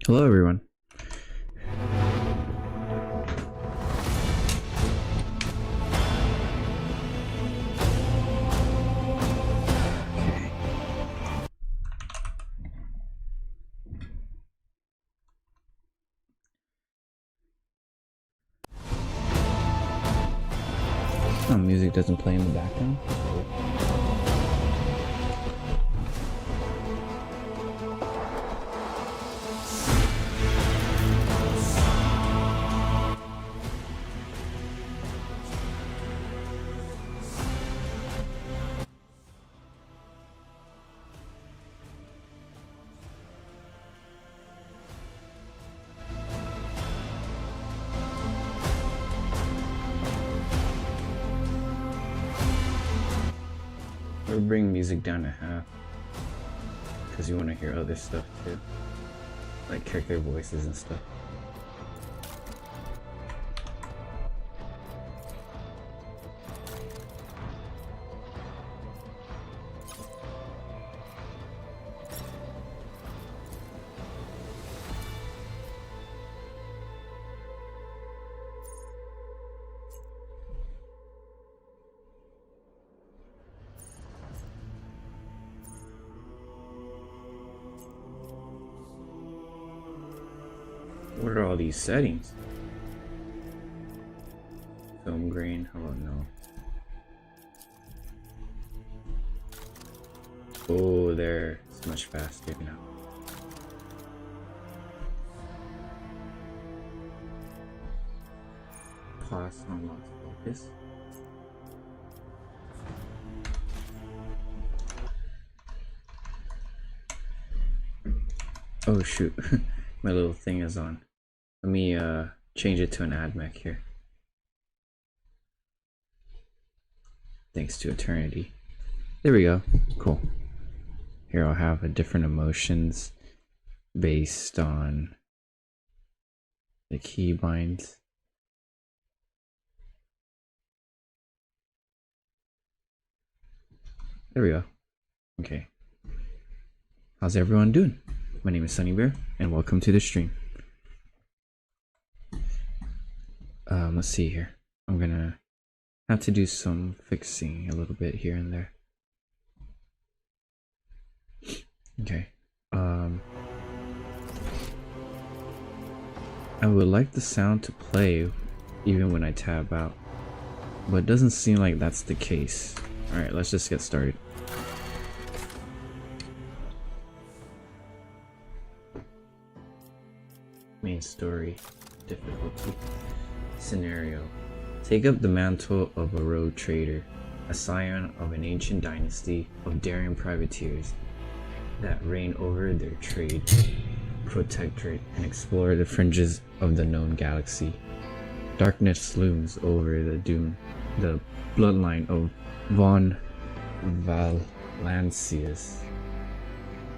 Hello, everyone. Okay. Oh, music doesn't play in the background. Or bring music down to half, because you want to hear other stuff too, like character voices and stuff. What are all these settings? Film grain, how about no? Oh, there, it's much faster now. Pause on lock focus. Oh shoot, my little thing is on. Let me change it to an AdMech here. Thanks to Eternity. There we go. Cool. Here I'll have a different emotions based on the keybinds. There we go. Okay. How's everyone doing? My name is Sunny Bear, and welcome to the stream. Let's see here. I'm gonna have to do some fixing a little bit here and there. Okay. I would like the sound to play even when I tab out, but it doesn't seem like that's the case. Alright, let's just get started. Main story, difficulty, scenario. Take up the mantle of a rogue trader, a scion of an ancient dynasty of daring privateers that reign over their trade protectorate and explore the fringes of the known galaxy. Darkness looms over the bloodline of von Valancius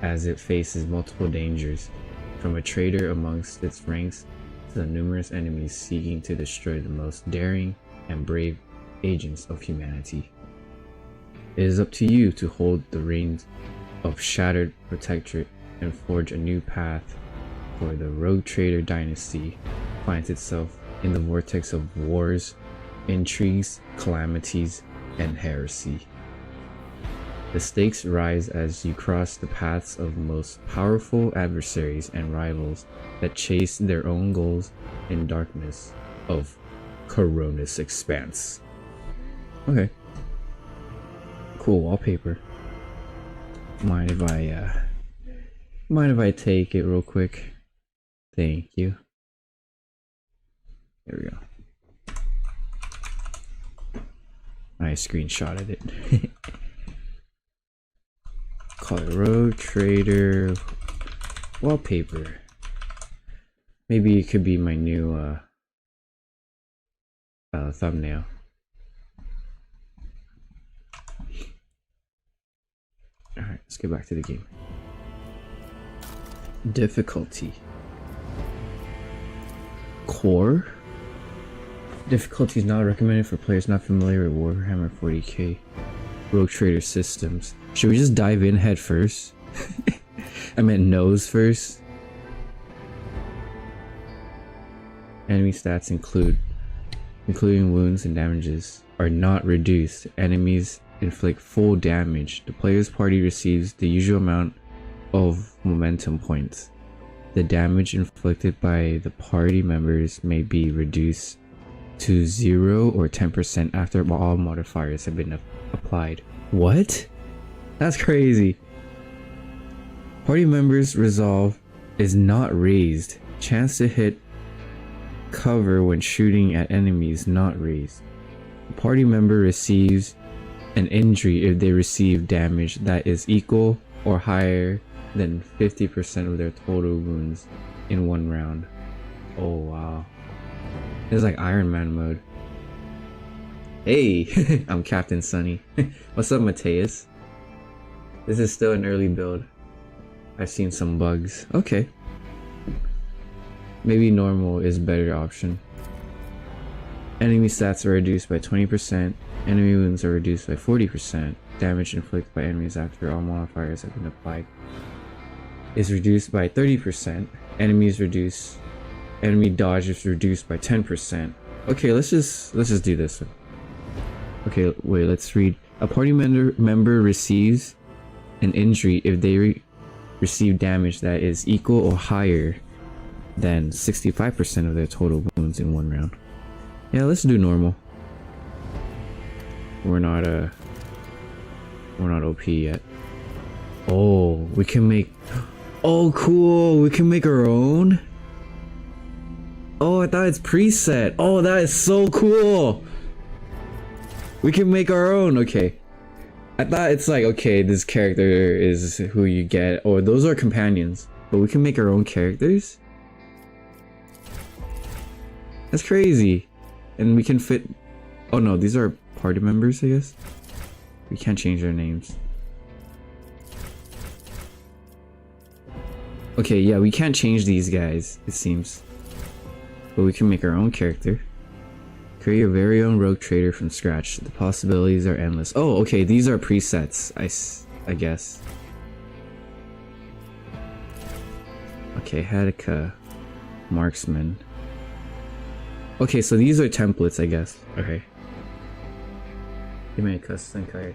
as it faces multiple dangers, from a traitor amongst its ranks to the numerous enemies seeking to destroy the most daring and brave agents of humanity. It is up to you to hold the reins of shattered protectorate and forge a new path, for the rogue trader dynasty finds itself in the vortex of wars, intrigues, calamities, and heresy. The stakes rise as you cross the paths of most powerful adversaries and rivals that chase their own goals in darkness of Coronis Expanse. Okay. Cool wallpaper. Mind if I take it real quick? Thank you. There we go. I screenshotted it. Call it Rogue Trader wallpaper. Maybe it could be my new thumbnail. Alright, let's get back to the game. Difficulty. Core? Difficulty is not recommended for players not familiar with Warhammer 40k Rogue Trader systems. Should we just dive in head first? I meant nose first. Enemy stats including wounds and damages, are not reduced. Enemies inflict full damage. The player's party receives the usual amount of momentum points. The damage inflicted by the party members may be reduced to 0 or 10% after all modifiers have been applied. What? That's crazy. Party members' resolve is not raised. Chance to hit cover when shooting at enemies not raised. The party member receives an injury if they receive damage that is equal or higher than 50% of their total wounds in one round. Oh wow. It's like Iron Man mode. Hey, I'm Captain Sunny. What's up, Mateus? This is still an early build. I've seen some bugs. Okay. Maybe normal is a better option. Enemy stats are reduced by 20%. Enemy wounds are reduced by 40%. Damage inflicted by enemies after all modifiers have been applied is reduced by 30%. Enemy dodge is reduced by 10%. Okay, let's just do this one. Okay, wait, let's read. A party member receives an injury if they receive damage that is equal or higher than 65% of their total wounds in one round. Yeah, let's do normal. We're not OP yet. Oh, we can make. Oh, cool. We can make our own. Oh, I thought it's preset. Oh, that is so cool. We can make our own. Okay. I thought it's like, okay, this character is who you get. Or those are companions. But we can make our own characters? That's crazy. And we can fit. Oh no, these are party members, I guess. We can't change their names. Okay, yeah, we can't change these guys, it seems. But we can make our own character. Create your very own rogue trader from scratch. The possibilities are endless. Oh, okay, these are presets, I guess. Okay, Hadaka. Marksman. Okay, so these are templates, I guess. Okay. You make a custom card.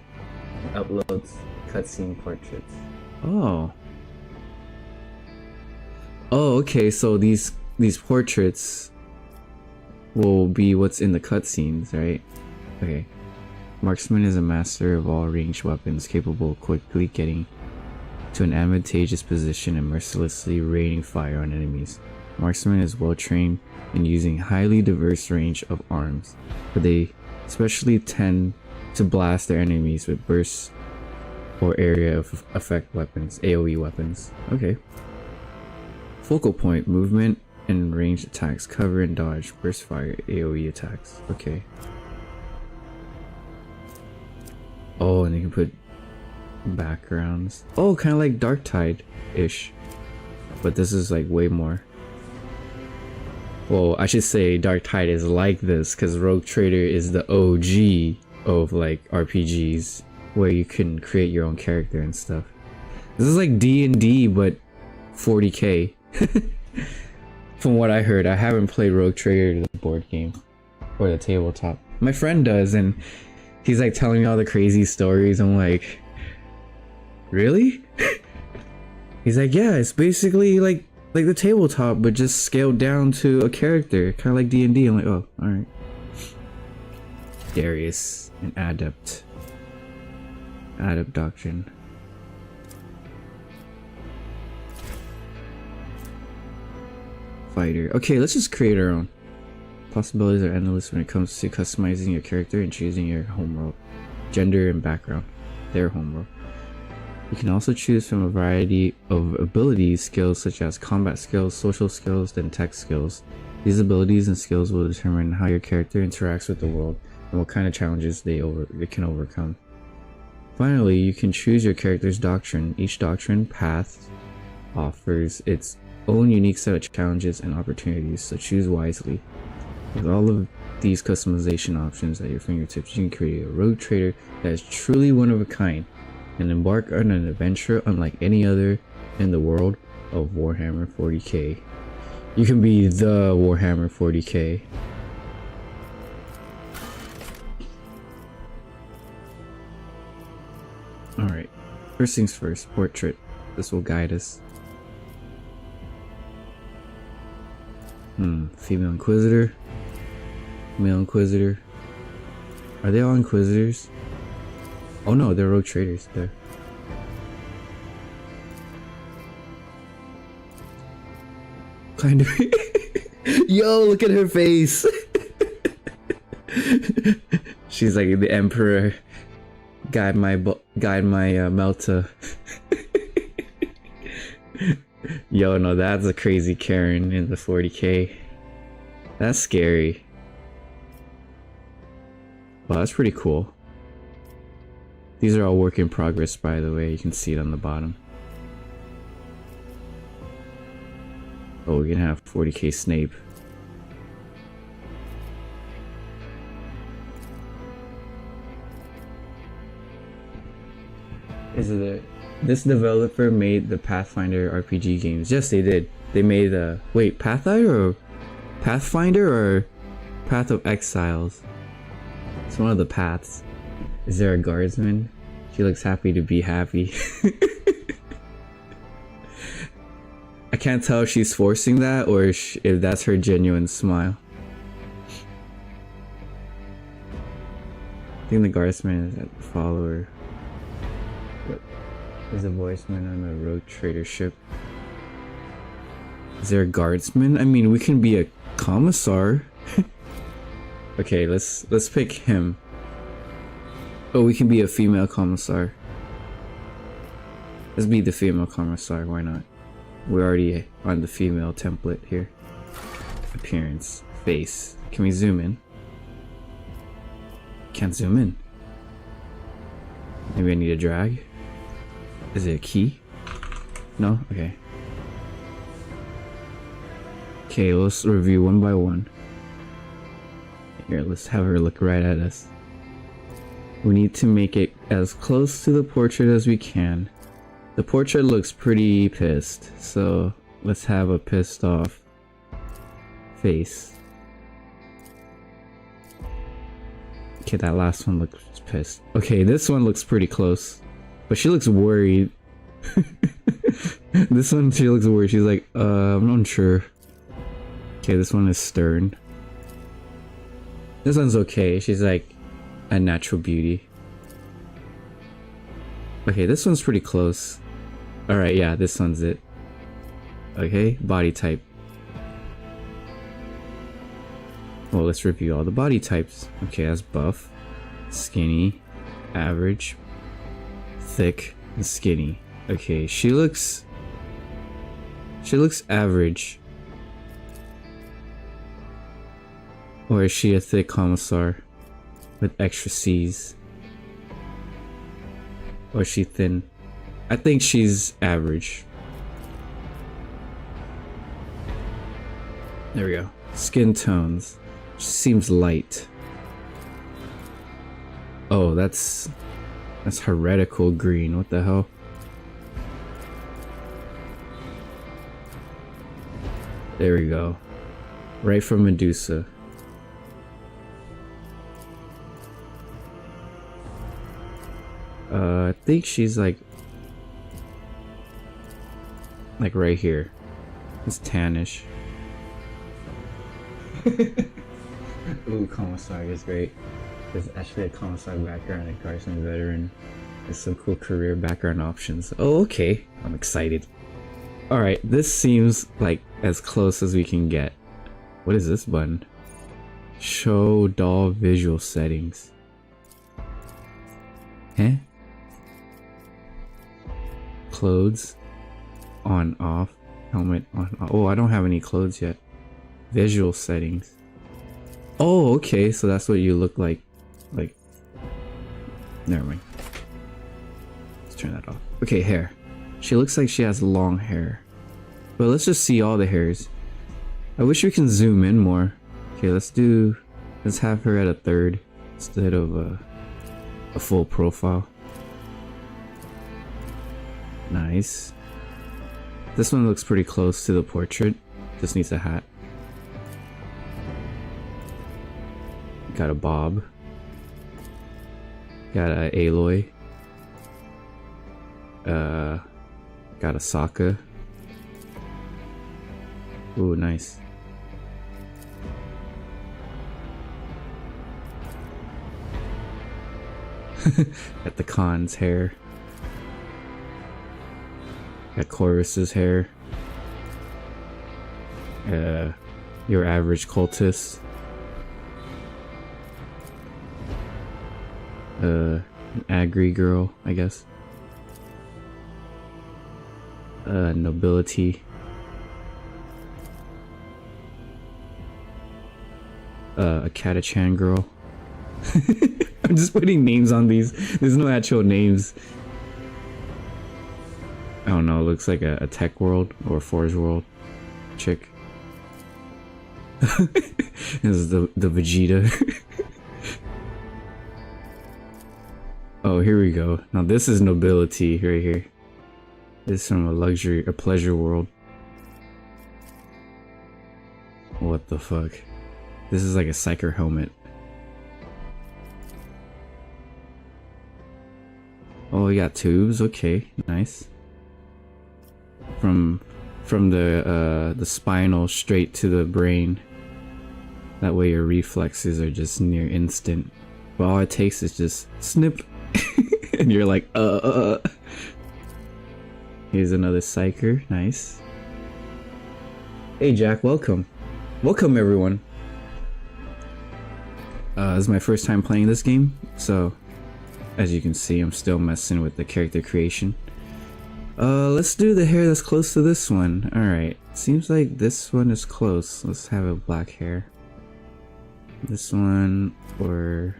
Uploads cutscene portraits. Oh. Oh, okay, so these portraits will be what's in the cutscenes, right? Okay. Marksman is a master of all ranged weapons, capable of quickly getting to an advantageous position and mercilessly raining fire on enemies. Marksman is well trained in using highly diverse range of arms, but they especially tend to blast their enemies with bursts or area of effect weapons, AoE weapons. Okay. Focal point, movement and ranged attacks, cover and dodge, burst fire, AoE attacks. Okay. Oh, and you can put backgrounds. Oh, kind of like Dark Tide-ish. But this is like way more. Well, I should say Dark Tide is like this because Rogue Trader is the OG of like RPGs where you can create your own character and stuff. This is like D&D but 40k. From what I heard. I haven't played Rogue Trader, the board game or the tabletop. My friend does, and he's like telling me all the crazy stories. I'm like, really? He's like, yeah, it's basically like the tabletop, but just scaled down to a character, kind of like D&D. I'm like, oh, all right. Darius, an adept doctrine. Fighter. Okay, let's just create our own. Possibilities are endless when it comes to customizing your character and choosing your homeworld, gender, and background. Their homeworld. You can also choose from a variety of abilities, skills such as combat skills, social skills, and tech skills. These abilities and skills will determine how your character interacts with the world and what kind of challenges they can overcome. Finally, you can choose your character's doctrine. Each doctrine path offers its own unique set of challenges and opportunities, so choose wisely. With all of these customization options at your fingertips, you can create a rogue trader that is truly one of a kind and embark on an adventure unlike any other in the world of Warhammer 40k. You can be the Warhammer 40k. Alright, first things first, portrait. This will guide us. Female Inquisitor. Male Inquisitor. Are they all Inquisitors? Oh no, they're rogue traders there. Kind of. Yo, look at her face. She's like the Emperor. Guide my Melta. Yo, no, that's a crazy Karen in the 40k. That's scary. Wow, that's pretty cool. These are all work in progress, by the way. You can see it on the bottom. Oh, we're gonna have 40k Snape. This developer made the Pathfinder RPG games. Yes, they did. They made wait, Pathfinder or Path of Exiles? It's one of the paths. Is there a guardsman? She looks happy to be happy. I can't tell if she's forcing that or if that's her genuine smile. I think the guardsman is a follower. What is a voiceman on a rogue trader ship? Is there a guardsman? I mean, we can be a commissar. Okay, let's pick him. Oh, we can be a female commissar. Let's be the female commissar, why not? We're already on the female template here. Appearance, face. Can we zoom in? Can't zoom in. Maybe I need a drag. Is it a key? No? Okay. Okay, let's review one by one. Here, let's have her look right at us. We need to make it as close to the portrait as we can. The portrait looks pretty pissed, so let's have a pissed off face. Okay, that last one looks pissed. Okay, this one looks pretty close, but she looks worried. This one, she looks worried. She's like, I'm not sure. Okay, this one is stern. This one's okay. She's like a natural beauty. Okay, this one's pretty close. Alright, yeah, this one's it. Okay, body type. Well, let's review all the body types. Okay, that's buff, skinny, average, thick, and skinny. Okay, she looks average. Or is she a thick commissar with extra C's? Or is she thin? I think she's average. There we go. Skin tones. She seems light. Oh, that's heretical green. What the hell? There we go. Right from Medusa. I think she's like right here. It's tannish. Ooh, commissar is great. There's actually a commissar background, a guardsman veteran. There's some cool career background options. Oh, okay. I'm excited. Alright, this seems like as close as we can get. What is this button? Show doll visual settings. Huh? Clothes. On, off. Helmet on, off. Oh, I don't have any clothes yet. Visual settings. Oh, okay, so that's what you look like. Like, never mind. Let's turn that off. Okay, hair. She looks like she has long hair. But let's just see all the hairs. I wish we can zoom in more. Okay, let's have her at a third instead of a full profile. Nice. This one looks pretty close to the portrait. Just needs a hat. Got a bob. Got a Aloy. Got a Sokka. Ooh, nice. Got the Khan's hair. Got Chorus's hair. Your average cultist. An agri girl, I guess. Nobility. A Catachan girl. I'm just putting names on these. There's no actual names. I don't know, it looks like a tech world or a Forge world chick. This is the Vegeta. Oh, here we go. Now this is nobility right here. This is from a pleasure world. What the fuck? This is like a psyker helmet. Oh, we got tubes. Okay, nice. From the spinal straight to the brain. That way your reflexes are just near instant. But all it takes is just snip, and you're like, Here's another psyker. Nice. Hey Jack, welcome. Welcome everyone. This is my first time playing this game, so as you can see, I'm still messing with the character creation. Let's do the hair that's close to this one. Alright, seems like this one is close. Let's have a black hair. This one, or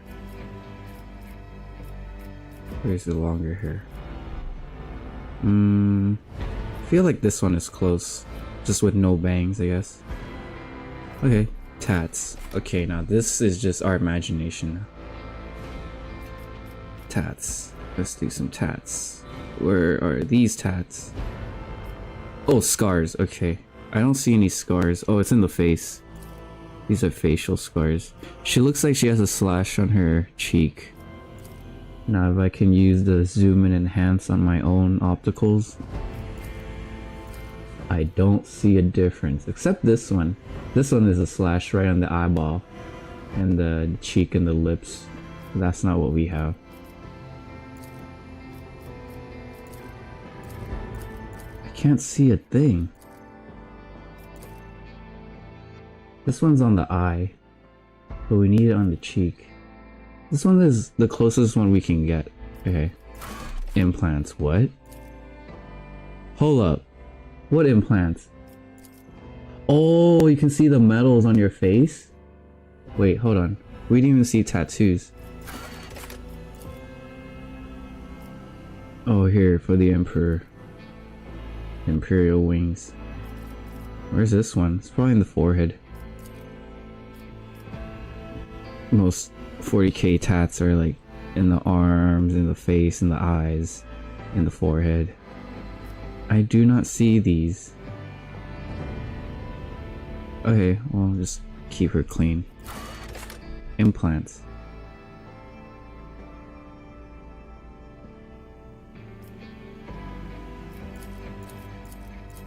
where's the longer hair? I feel like this one is close, just with no bangs, I guess. Okay, tats. Okay, now this is just our imagination. Tats. Let's do some tats. Where are these tats? Oh, scars. Okay, I don't see any scars. Oh, it's in the face. These are facial scars. She looks like she has a slash on her cheek. Now if I can use the zoom and enhance on my own opticals, I don't see a difference, except this one. This one is a slash right on the eyeball and the cheek and the lips. That's not what we have. I can't see a thing. This one's on the eye, but we need it on the cheek. This one is the closest one we can get. Okay. Implants. What? Hold up. What implants? Oh, you can see the metals on your face? Wait, hold on. We didn't even see tattoos. Oh, here, for the Emperor. Imperial wings. Where's this one? It's probably in the forehead. Most 40k tats are like in the arms, in the face, in the eyes, in the forehead. I do not see these. Okay, well, just keep her clean. Implants.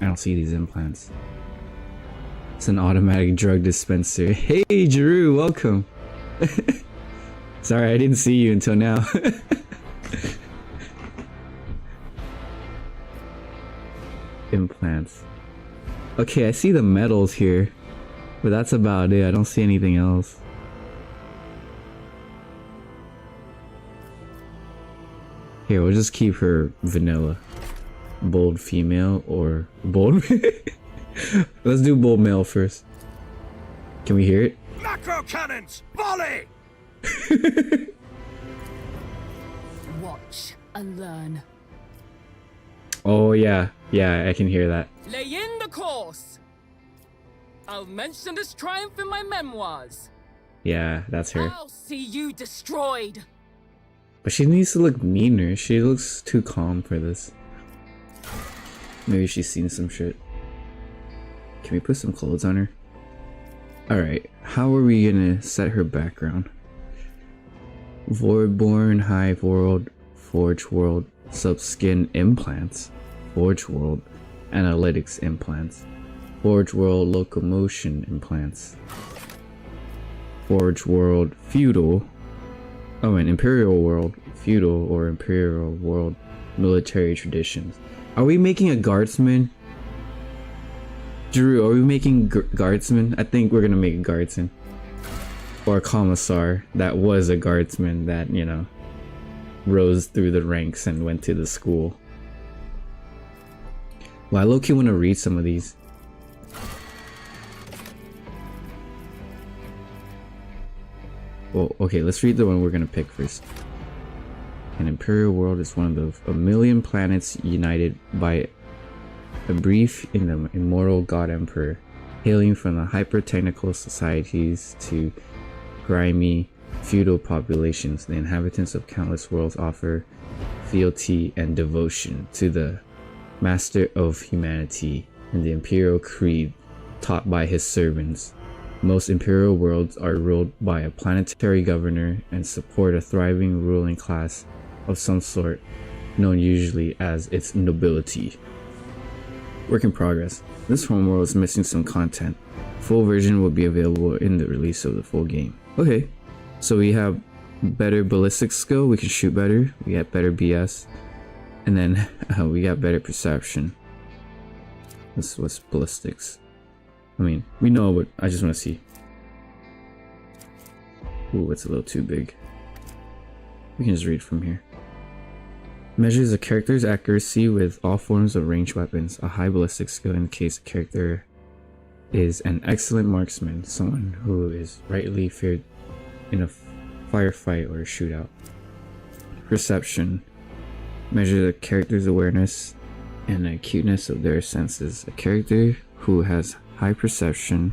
I don't see these implants. It's an automatic drug dispenser. Hey, Drew, welcome. Sorry, I didn't see you until now. Implants. Okay, I see the metals here, but that's about it. I don't see anything else. Here, we'll just keep her vanilla. Bold female or bold. Let's do bold male first. Can we hear it? Macro cannons, volley! Watch and learn. Oh yeah, yeah, I can hear that. Lay in the course. I'll mention this triumph in my memoirs. Yeah, that's her. I'll see you destroyed. But she needs to look meaner. She looks too calm for this. Maybe she's seen some shit. Can we put some clothes on her? Alright, how are we gonna set her background? Voidborn, Hive World, Forge World, Subskin Implants, Forge World, Analytics Implants, Forge World Locomotion Implants, Forge World Feudal, oh, and Imperial World Feudal or Imperial World Military Traditions. Are we making a guardsman? Drew, are we making guardsman? I think we're gonna make a guardsman. Or a commissar that was a guardsman that, you know, rose through the ranks and went to the school. Well, I low-key want to read some of these. Well, okay, let's read the one we're gonna pick first. An Imperial world is one of a million planets united by a brief in the immortal God Emperor, hailing from the hyper-technical societies to grimy feudal populations. The inhabitants of countless worlds offer fealty and devotion to the master of humanity and the imperial creed taught by his servants. Most imperial worlds are ruled by a planetary governor and support a thriving ruling class of some sort, known usually as its nobility. Work in progress. This homeworld is missing some content. Full version will be available in the release of the full game. Okay, so we have better ballistic skill, we can shoot better, we got better BS, and then we got better perception. This was ballistics. I mean, we know, but I just want to see. Ooh, it's a little too big. We can just read from here. Measures a character's accuracy with all forms of ranged weapons. A high ballistic skill indicates a character is an excellent marksman, someone who is rightly feared in a firefight or a shootout. Perception measures a character's awareness and acuteness of their senses. A character who has high perception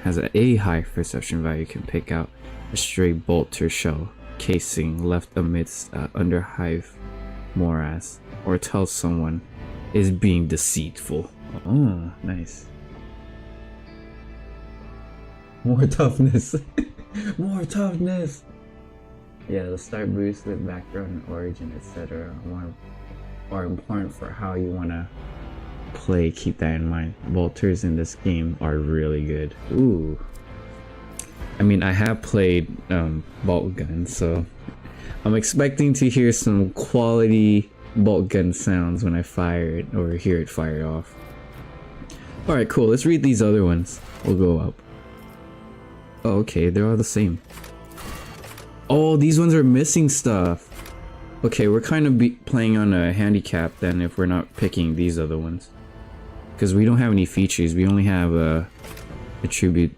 has a high perception value can pick out a stray bolt or shell casing left amidst underhive morass, or tell someone is being deceitful. Oh, nice. More toughness. More toughness. Yeah, the start boost with background and origin, etc. are important for how you want to play. Keep that in mind. Bolters in this game are really good. Ooh. I mean, I have played bolt guns, so I'm expecting to hear some quality bolt gun sounds when I fire it or hear it fire off. Alright, cool. Let's read these other ones. We'll go up. Oh, okay, they're all the same. Oh, these ones are missing stuff. Okay, we're kind of playing on a handicap then if we're not picking these other ones. Because we don't have any features. We only have attribute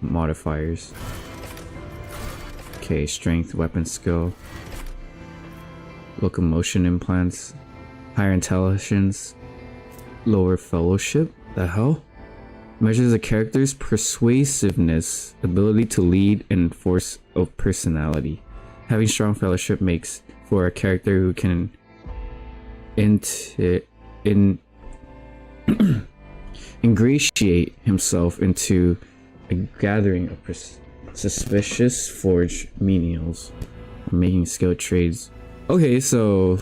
modifiers. Okay, strength, weapon skill, locomotion implants, higher intelligence, lower fellowship. The hell? Measures a character's persuasiveness, ability to lead, and force of personality. Having strong fellowship makes for a character who can ingratiate himself into a gathering of suspicious forged menials, making skilled trades. Okay, so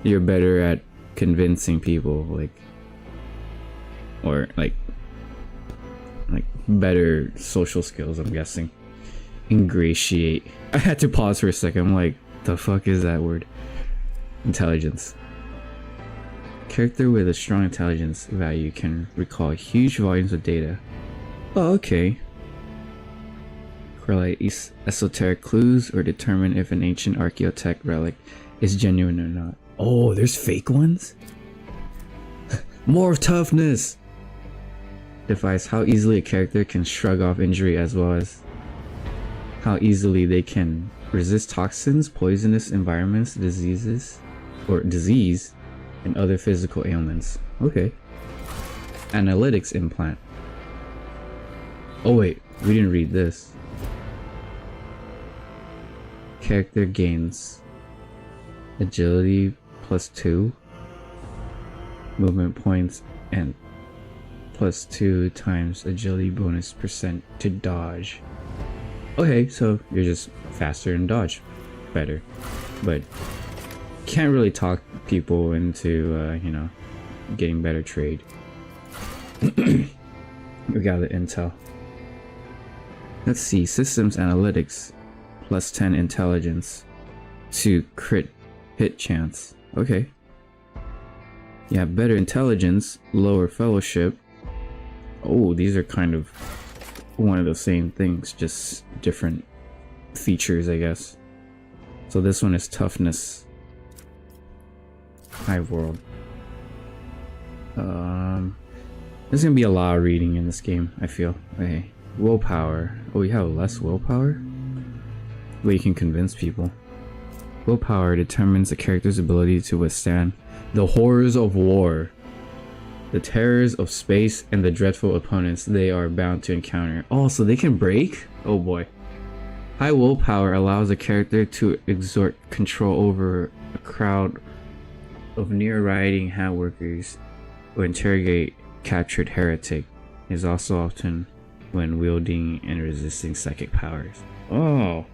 you're better at convincing people, or better social skills, I'm guessing. Ingratiate. I had to pause for a second. I'm like, the fuck is that word? Intelligence. Character with a strong intelligence value can recall huge volumes of data. Oh, okay. Correlate esoteric clues or determine if an ancient archaeotech relic is genuine or not. Oh, there's fake ones? More toughness! Defies how easily a character can shrug off injury, as well as how easily they can resist toxins, poisonous environments, disease, and other physical ailments. Okay. Analytics implant. Oh wait, we didn't read this. Character gains agility +2, movement points, and +2 times agility bonus percent to dodge. Okay, so you're just faster and dodge better, but can't really talk people into you know, getting better trade. We got the intel. Let's see, systems analytics, +10 intelligence to crit hit chance. Okay. Yeah, better intelligence, lower fellowship. Oh, these are kind of one of the same things, just different features, I guess. So this one is toughness. High world. There's gonna be a lot of reading in this game, I feel. Okay. Willpower. Oh, you have less willpower? But you can convince people. Willpower determines a character's ability to withstand the horrors of war, the terrors of space, and the dreadful opponents they are bound to encounter. Oh, so they can break? Oh boy. High willpower allows a character to exert control over a crowd of near-riding handworkers who interrogate captured heretic. It is also often when wielding and resisting psychic powers. Oh,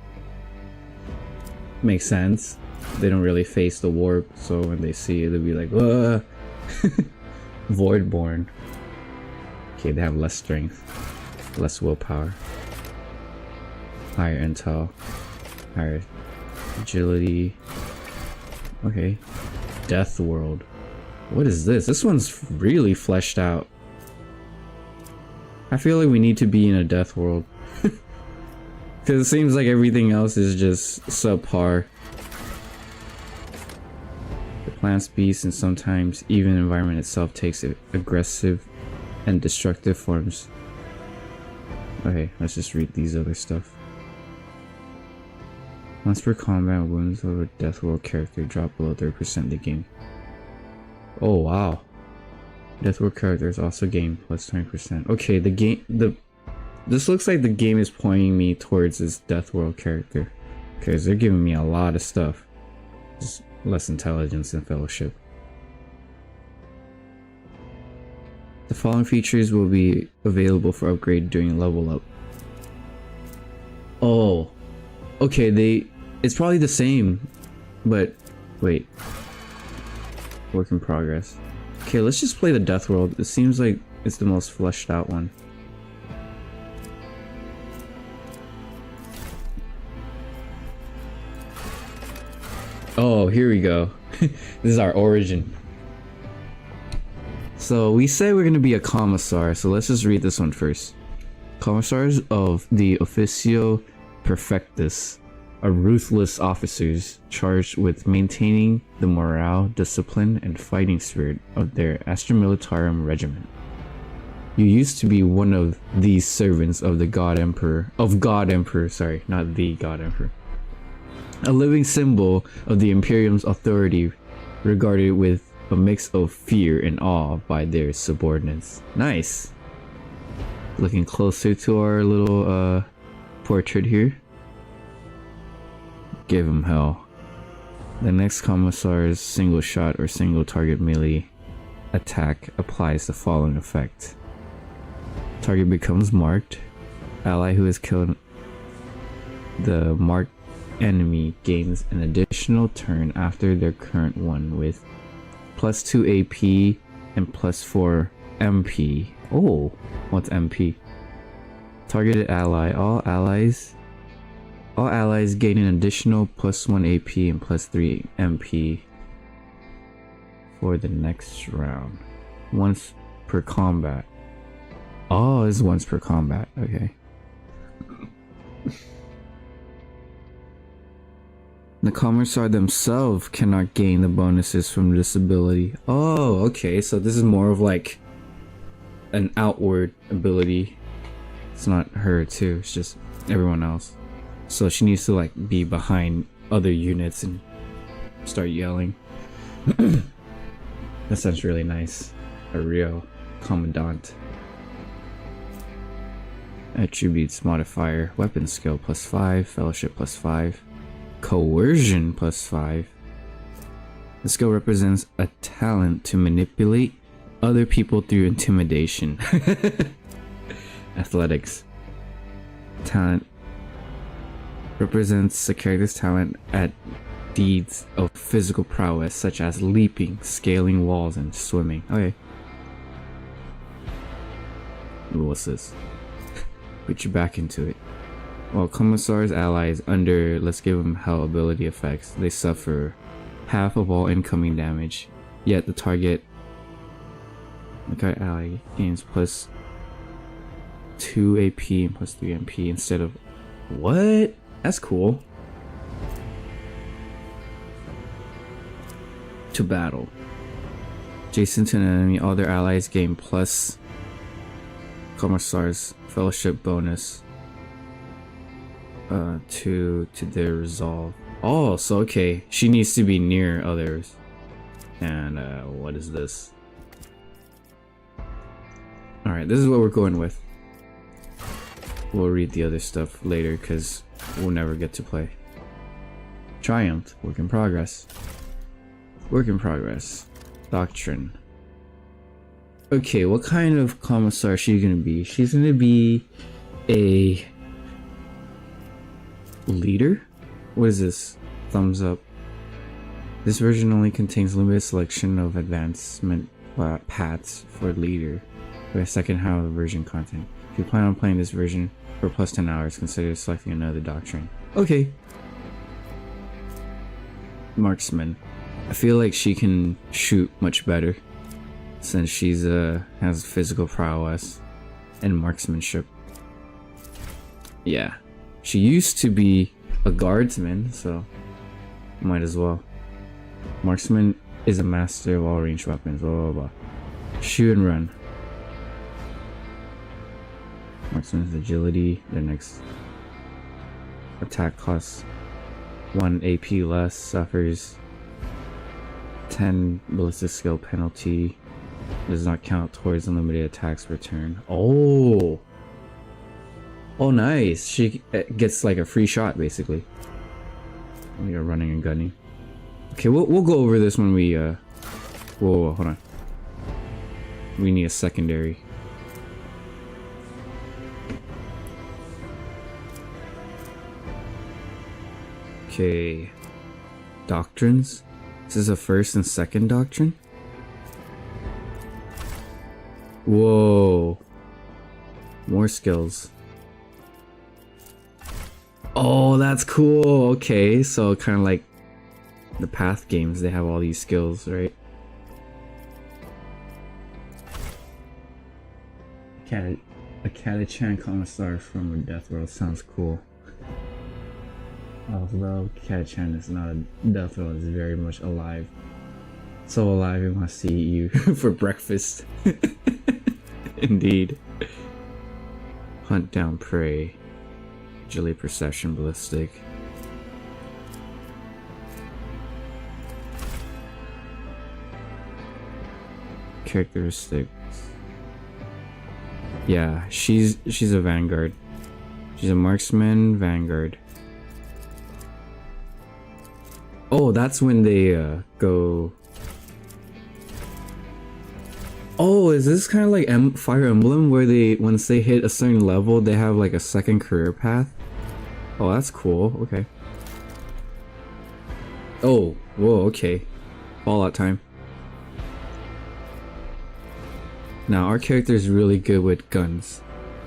makes sense. They don't really face the warp, so when they see it, they'll be like, "Whoa!" Voidborn. Okay, they have less strength, less willpower, higher intel, higher agility. Okay, Death World. What is this? This one's really fleshed out. I feel like we need to be in a Death World. Because it seems like everything else is just subpar. The plants, beasts, and sometimes even the environment itself takes aggressive and destructive forms. Okay, let's just read these other stuff. Once per combat, wounds of a Death World character drop below 30% the game. Oh wow. Death World characters also gain +20%. Okay, this looks like the game is pointing me towards this Death World character, because they're giving me a lot of stuff. Just less intelligence and fellowship. The following features will be available for upgrade during level up. Oh, okay, it's probably the same, but wait. Work in progress. Okay, let's just play the Death World. It seems like it's the most fleshed out one. Oh, here we go. This is our origin. So we say we're gonna be a commissar, so let's just read this one first. Commissars of the Officio Perfectus are ruthless officers charged with maintaining the morale, discipline, and fighting spirit of their Astra Militarum regiment. You used to be one of these servants of the God Emperor, sorry, not the God Emperor. A living symbol of the Imperium's authority, regarded with a mix of fear and awe by their subordinates. Nice! Looking closer to our little portrait here. Give him hell. The next commissar's single shot or single target melee attack applies the following effect. Target becomes marked. Ally who has killed the marked enemy gains an additional turn after their current one with +2 AP and +4 MP. Oh, what's MP? Targeted ally. All allies gain an additional +1 AP and +3 MP for the next round. Once per combat. Oh, it's once per combat. Okay. The commissar themselves cannot gain the bonuses from this ability. Oh, okay. So this is more of like an outward ability. It's not her too. It's just everyone else. So she needs to like be behind other units and start yelling. That sounds really nice. A real commandant. Attributes modifier. Weapon skill +5. Fellowship +5. Coercion +5. The skill represents a talent to manipulate, other people through intimidation. Athletics. Talent. Represents a character's talent at deeds of physical prowess such as leaping, scaling walls, and swimming. Okay. Ooh, what's this? Put you back into it. While Commissar's allies under Let's Give Them Hell ability effects, they suffer half of all incoming damage. Yet the target ally gains plus 2 AP and plus 3 MP instead of... What? That's cool. To battle. Adjacent to an enemy, all their allies gain plus Commissar's fellowship bonus to their resolve. Oh, so okay, she needs to be near others. And what is this? Alright, this is what we're going with. We'll read the other stuff later because we'll never get to play. Triumph, work in progress. Work in progress. Doctrine. Okay, what kind of commissar is she gonna be? She's gonna be a leader? What is this? Thumbs up. This version only contains limited selection of advancement paths for leader. For the second half of the version content. If you plan on playing this version for plus 10 hours, consider selecting another doctrine. Okay. Marksman. I feel like she can shoot much better since she's has physical prowess and marksmanship. Yeah. She used to be a guardsman, so might as well. Marksman is a master of all ranged weapons. Blah blah blah. Shoot and run. Marksman's agility. Their next attack costs 1 AP less. Suffers 10 ballistic skill penalty. Does not count towards unlimited attacks per turn. Oh! Oh, nice! She gets like a free shot, basically. We are running and gunning. Okay, we'll go over this when we, whoa, hold on. We need a secondary. Okay. Doctrines? This is a first and second doctrine? Whoa. More skills. Oh, that's cool. Okay, so kind of like the Path games, they have all these skills, right? A Catachan Commissar from a Death World sounds cool. Although Catachan is not a Death World, it's very much alive. So alive, it wants to eat you for breakfast. Indeed. Hunt down prey. Agility, perception, ballistic. Characteristics. Yeah, she's a vanguard. She's a marksman vanguard. Oh, that's when they go. Oh, is this kind of like Fire Emblem where they once they hit a certain level they have like a second career path? Oh, that's cool. Okay. Oh, whoa, okay. Fallout time. Now our character is really good with guns.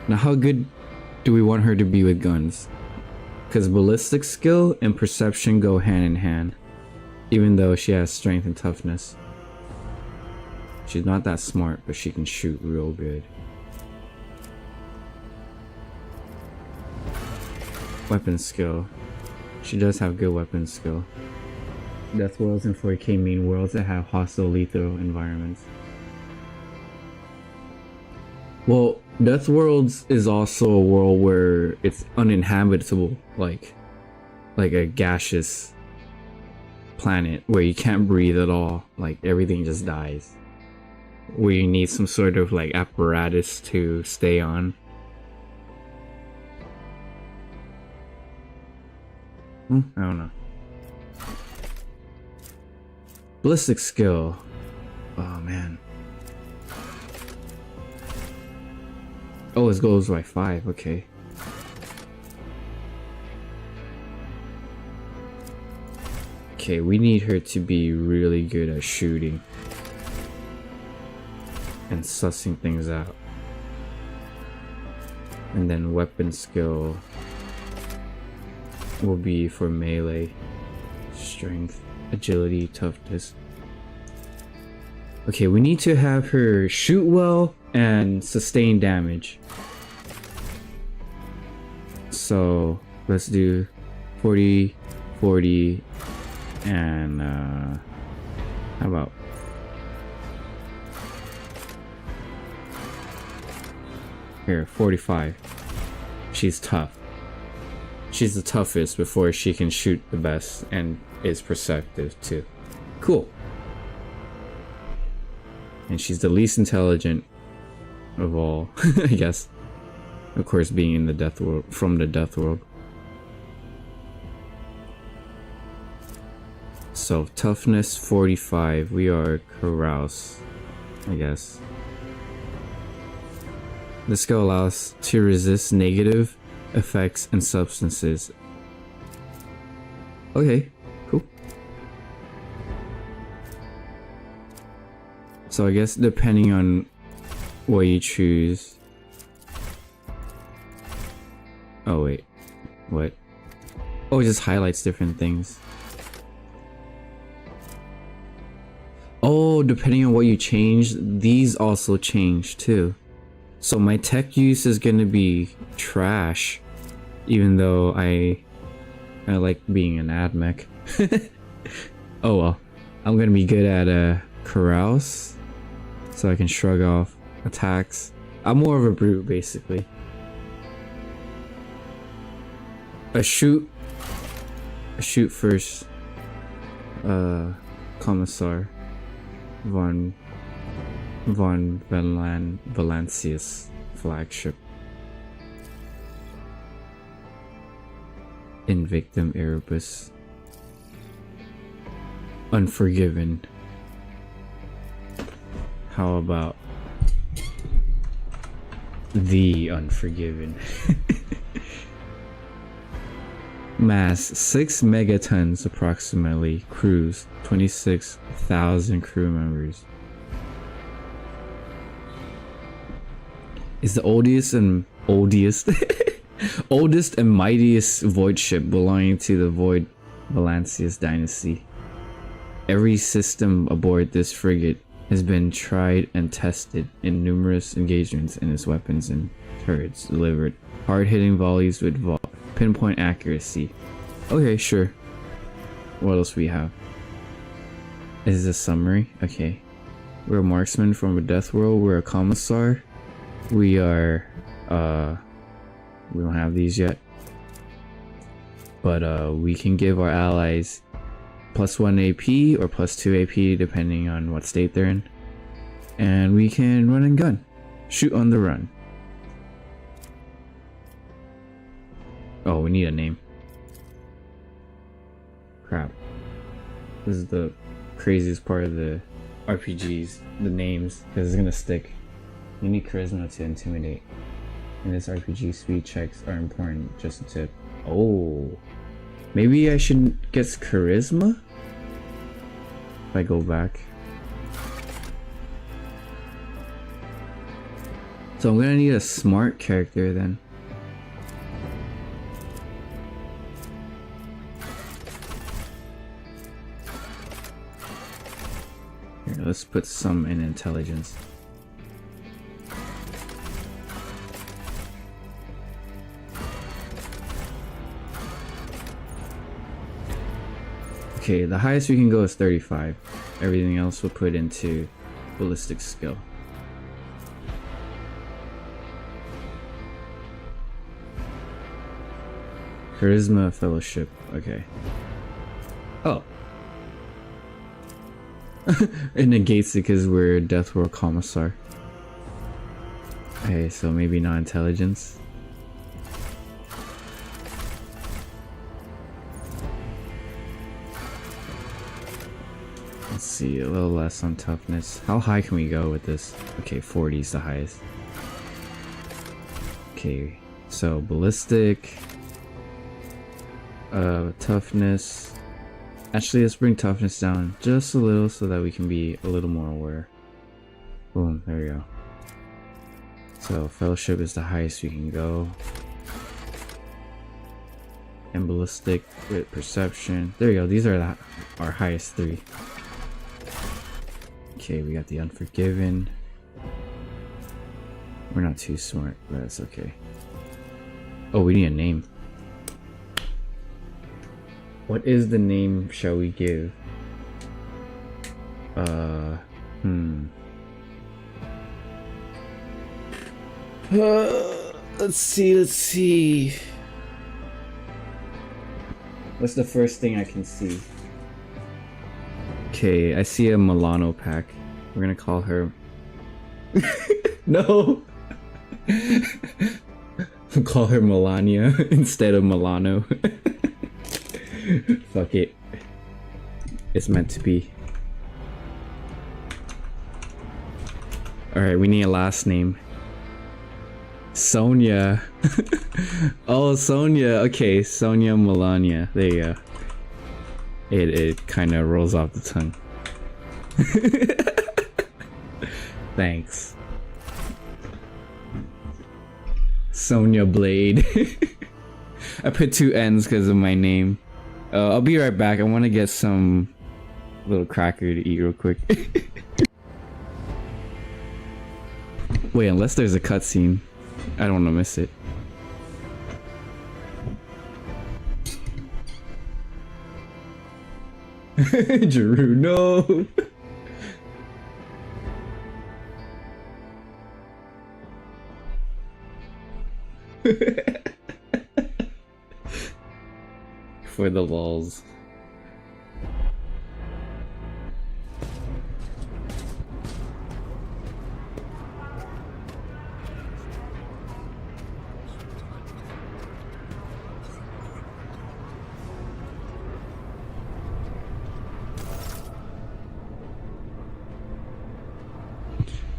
Now how good do we want her to be with guns? Because ballistic skill and perception go hand in hand. Even though she has strength and toughness. She's not that smart, but she can shoot real good. Weapon skill. She does have good weapon skill. Death worlds and 4K mean worlds that have hostile lethal environments. Well, Death Worlds is also a world where it's uninhabitable, like a gaseous planet where you can't breathe at all, like everything just dies. Where you need some sort of like apparatus to stay on. I don't know. Ballistic skill. Oh man. Oh, it goes by 5, okay. Okay, we need her to be really good at shooting and sussing things out. And then weapon skill will be for melee, strength, agility, toughness. Okay, we need to have her shoot well and sustain damage. So let's do 40, 40, and how about here 45. She's tough. She's the toughest before she can shoot the best and is perceptive too. Cool. And she's the least intelligent of all, I guess. Of course, being in the death world, from the death world. So toughness 45. We are carouse, I guess. This skill allows to resist negative effects and substances. Okay, cool. So I guess depending on what you choose. Oh wait, what? Oh, it just highlights different things. Oh, depending on what you change, these also change too. So my tech use is gonna be trash, even though I like being an ad mech. Oh well, I'm gonna be good at carouse, so I can shrug off attacks. I'm more of a brute basically. A shoot first. Commissar von Valancius flagship. Invictum Erebus. Unforgiven. How about the Unforgiven? Mass 6 megatons approximately. Crews 26,000 crew members. Is the oldest and oldest and mightiest void ship belonging to the Void Valancius dynasty. Every system aboard this frigate has been tried and tested in numerous engagements, and its weapons and turrets delivered hard-hitting volleys with pinpoint accuracy. Okay, sure. What else we have? Is this a summary? Okay. We're a marksman from a death world. We're a commissar. We are we don't have these yet, but we can give our allies +1 AP or +2 AP depending on what state they're in, and we can run and gun, shoot on the run. Oh, we need a name. Crap, this is the craziest part of the RPGs, the names, because it's gonna stick. You need charisma to intimidate. In this RPG, speed checks are important. Just a tip. Oh, maybe I should guess charisma if I go back. So I'm gonna need a smart character then. Here, let's put some in intelligence. Okay, the highest we can go is 35. Everything else we'll put into ballistic skill. Charisma fellowship. Okay. Oh. It negates it because we're Death World Commissar. Okay, so maybe not intelligence. Let's see, a little less on toughness. How high can we go with this? Okay, 40 is the highest. Okay, so ballistic, toughness. Actually, let's bring toughness down just a little so that we can be a little more aware. Boom, there we go. So fellowship is the highest we can go. And ballistic with perception. There we go, these are our highest 3. Okay, we got the unforgiven. We're not too smart, but that's okay. Oh, we need a name. What is the name shall we give? Let's see. What's the first thing I can see? Okay, I see a Milano pack. We're gonna call her... No! We'll call her Melania instead of Milano. Fuck it. It's meant to be. Alright, we need a last name. Sonia. Oh, Sonia. Okay, Sonia Melania. There you go. It kind of rolls off the tongue. Thanks. Sonia Blade. I put 2 N's because of my name. I'll be right back. I want to get some little cracker to eat real quick. Wait, unless there's a cutscene. I don't want to miss it. Jeru, no! For the lulz.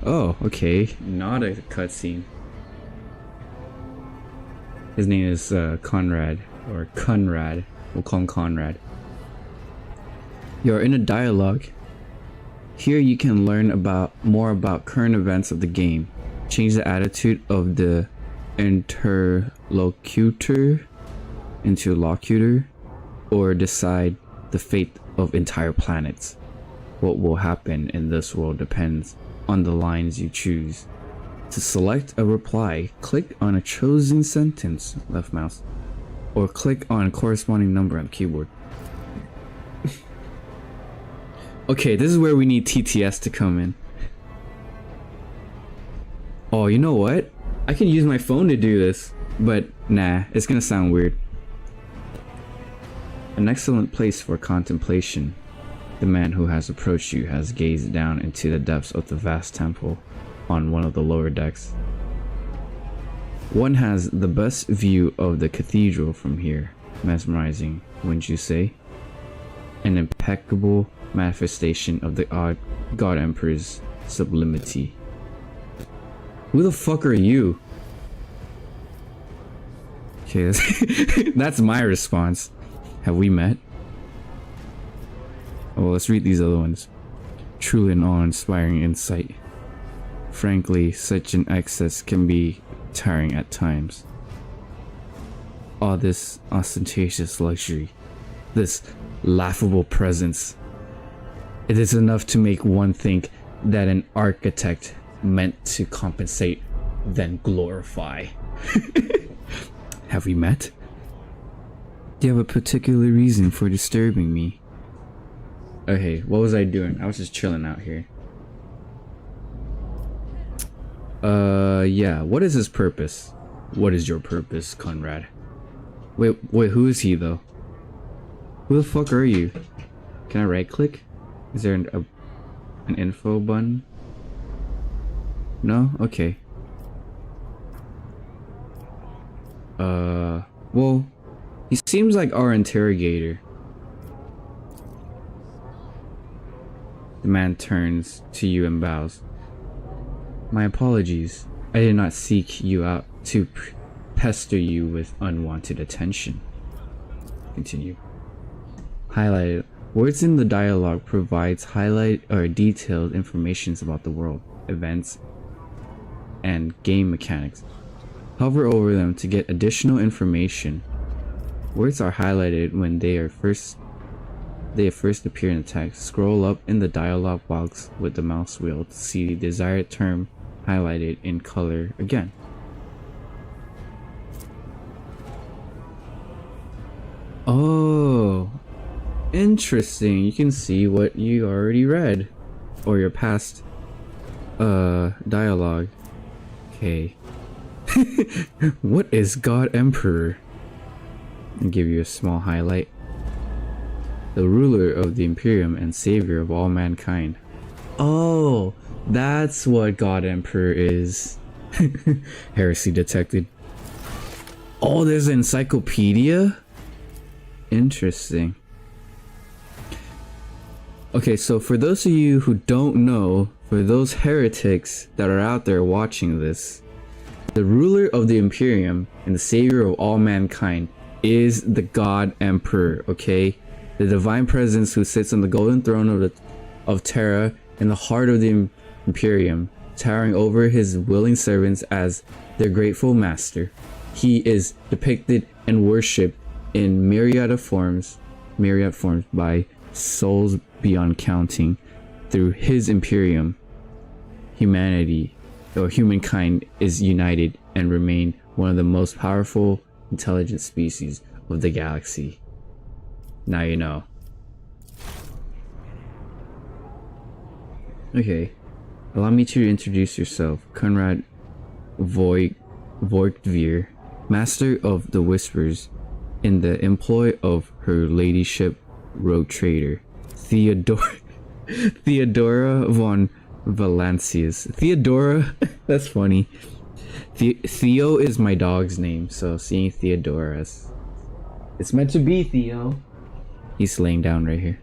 Oh, okay. Not a cutscene. His name is Conrad, or Conrad. We'll call him Conrad. You're in a dialogue. Here you can learn more about current events of the game. Change the attitude of the interlocutor into locutor, or decide the fate of entire planets. What will happen in this world depends on the lines you choose. To select a reply, click on a chosen sentence, left mouse, or click on a corresponding number on the keyboard. Okay, this is where we need TTS to come in. Oh, you know what? I can use my phone to do this, but nah, it's gonna sound weird. An excellent place for contemplation. The man who has approached you has gazed down into the depths of the vast temple on one of the lower decks. One has the best view of the cathedral from here. Mesmerizing, wouldn't you say? An impeccable manifestation of the God Emperor's sublimity. Who the fuck are you? Okay, that's my response. Have we met? Oh, let's read these other ones. Truly an awe-inspiring insight. Frankly, such an excess can be tiring at times. All this ostentatious luxury, this laughable presence, it is enough to make one think that an architect meant to compensate, then glorify. Have we met? Do you have a particular reason for disturbing me? Okay, what was I doing? I was just chilling out here. Yeah, what is his purpose? What is your purpose, Conrad? Wait, who is he though? Who the fuck are you? Can I right click? Is there an info button? No? Okay. Well, he seems like our interrogator. The man turns to you and bows. My apologies. I did not seek you out to pester you with unwanted attention. Continue. Highlighted. Words in the dialogue provides highlight or detailed information about the world, events, and game mechanics. Hover over them to get additional information. Words are highlighted when they first appear in the text. Scroll up in the dialog box with the mouse wheel to see the desired term highlighted in color again. Oh, interesting. You can see what you already read or your past dialogue. Okay. What is God Emperor? I'll give you a small highlight. The ruler of the Imperium and savior of all mankind. Oh, that's what God Emperor is. Heresy detected. Oh, there's an encyclopedia? Interesting. Okay, so for those of you who don't know, for those heretics that are out there watching this, the ruler of the Imperium and the savior of all mankind is the God Emperor, okay? The divine presence who sits on the golden throne of Terra in the heart of the Imperium, towering over his willing servants as their grateful master. He is depicted and worshipped in myriad forms by souls beyond counting. Through his Imperium, humanity or humankind is united and remain one of the most powerful intelligent species of the galaxy. Now you know. Okay, allow me to introduce yourself. Conrad Voigtveer, master of the Whispers, in the employ of her ladyship rogue trader Theodora von Valancius. Theodora, that's funny. Theo is my dog's name, so seeing Theodora, it's meant to be, Theo. He's laying down right here.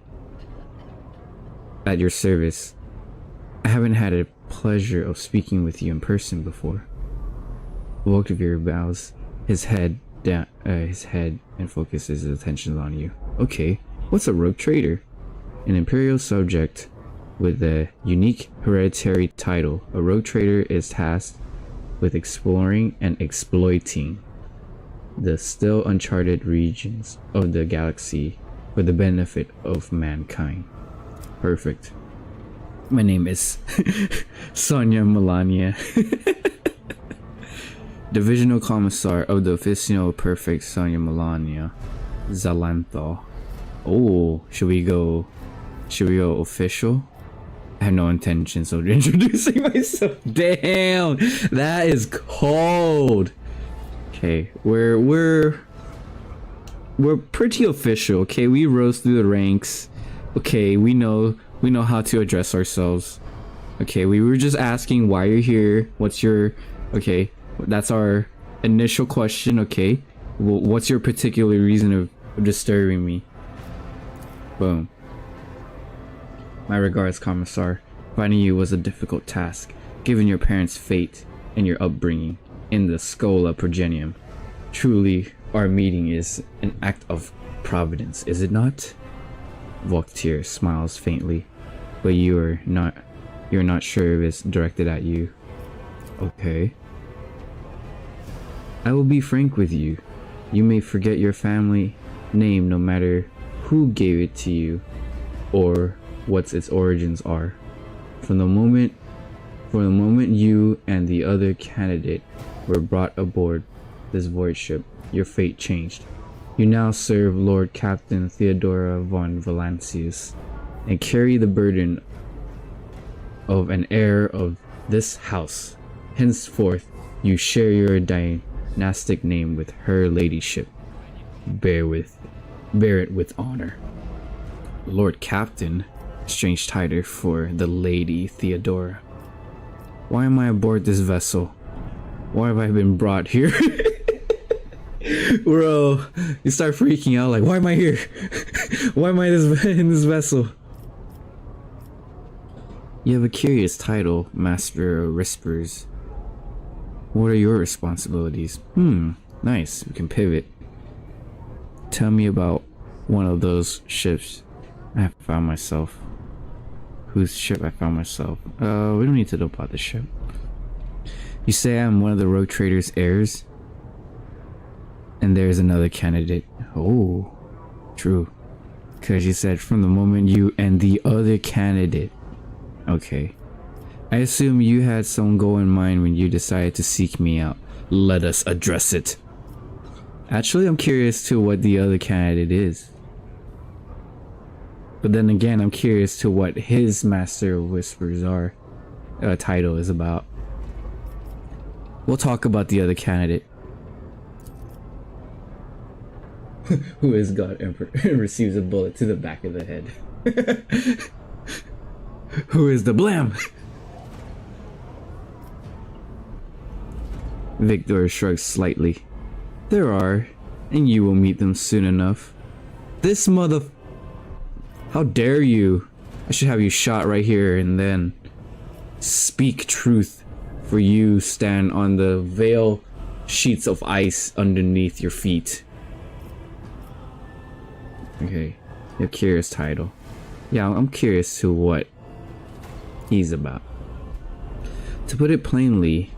At your service. I haven't had a pleasure of speaking with you in person before. Volkavir bows his head down, and focuses his attention on you. Okay, what's a rogue trader? An imperial subject with a unique hereditary title. A rogue trader is tasked with exploring and exploiting the still uncharted regions of the galaxy for the benefit of mankind. Perfect. My name is Sonia Melania. Divisional Commissar of the Officio Perfect Sonia Melania Zalantho. Oh, should we go official? I have no intentions of introducing myself. Damn, that is cold. Okay, we're pretty official. Okay, we rose through the ranks. Okay, we know how to address ourselves. Okay, we were just asking why you're here. What's your... Okay, that's our initial question. Okay, what's your particular reason of disturbing me? Boom. My regards, Commissar. Finding you was a difficult task, given your parents' fate and your upbringing in the Scola Progenium. Truly, our meeting is an act of providence, is it not? Volktier smiles faintly, but you're not sure if it's directed at you. Okay. I will be frank with you. You may forget your family name no matter who gave it to you or what its origins are. From the moment you and the other candidate were brought aboard this void ship, your fate changed. You now serve Lord Captain Theodora von Valancius and carry the burden of an heir of this house. Henceforth, you share your dynastic name with her ladyship. Bear it with honor. Lord Captain, strange title for the Lady Theodora. Why am I aboard this vessel? Why have I been brought here? Bro, you start freaking out like, why am I here? Why am I in this vessel? You have a curious title, Master of Whispers. What are your responsibilities? Nice. We can pivot. Tell me about one of those ships I have found myself. Whose ship I found myself? We don't need to know about the ship. You say I'm one of the rogue trader's heirs? And there's another candidate. Oh, true. Because you said from the moment you and the other candidate. Okay. I assume you had some goal in mind when you decided to seek me out. Let us address it. Actually, I'm curious to what the other candidate is. But then again, I'm curious to what his Master of Whispers title is about. We'll talk about the other candidate. Who is God Emperor receives a bullet to the back of the head. Who is the blam? Victor shrugs slightly. There are, and you will meet them soon enough. This mother... How dare you? I should have you shot right here and then. Speak truth, for you stand on the veil sheets of ice underneath your feet. Okay, your curious title. Yeah, I'm curious to what he's about. To put it plainly,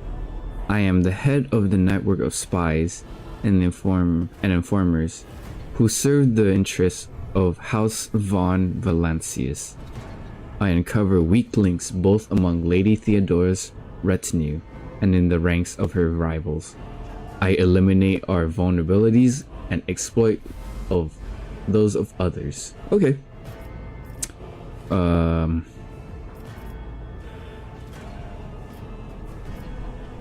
I am the head of the network of spies and informers who serve the interests of House von Valancius. I uncover weak links both among Lady Theodora's retinue and in the ranks of her rivals. I eliminate our vulnerabilities and exploit of those of others. Okay.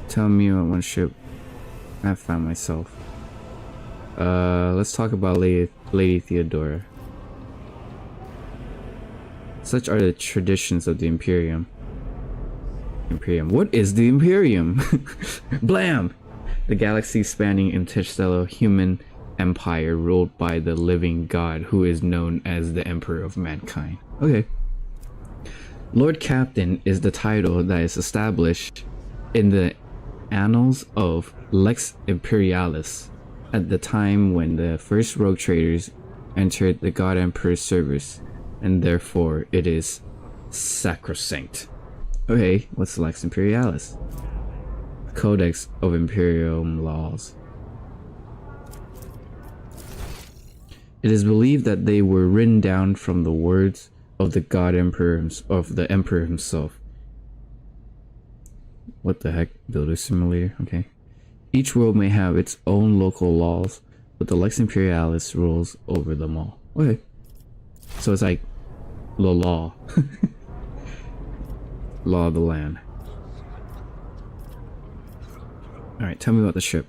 Tell me what one ship I found myself. Let's talk about Lady Theodora. Such are the traditions of the Imperium. What is the Imperium? Blam! The galaxy-spanning interstellar human empire ruled by the living god who is known as the Emperor of Mankind. Okay. Lord Captain is the title that is established in the annals of Lex Imperialis at the time when the first rogue traders entered the God Emperor's service, and therefore it is sacrosanct. Okay, what's Lex Imperialis? Codex of Imperium laws. It is believed that they were written down from the words of the God Emperor of the Emperor himself. What the heck? Builder simulator? Okay. Each world may have its own local laws, but the Lex Imperialis rules over them all. Okay. So it's like the law. Law of the land. Alright, tell me about the ship.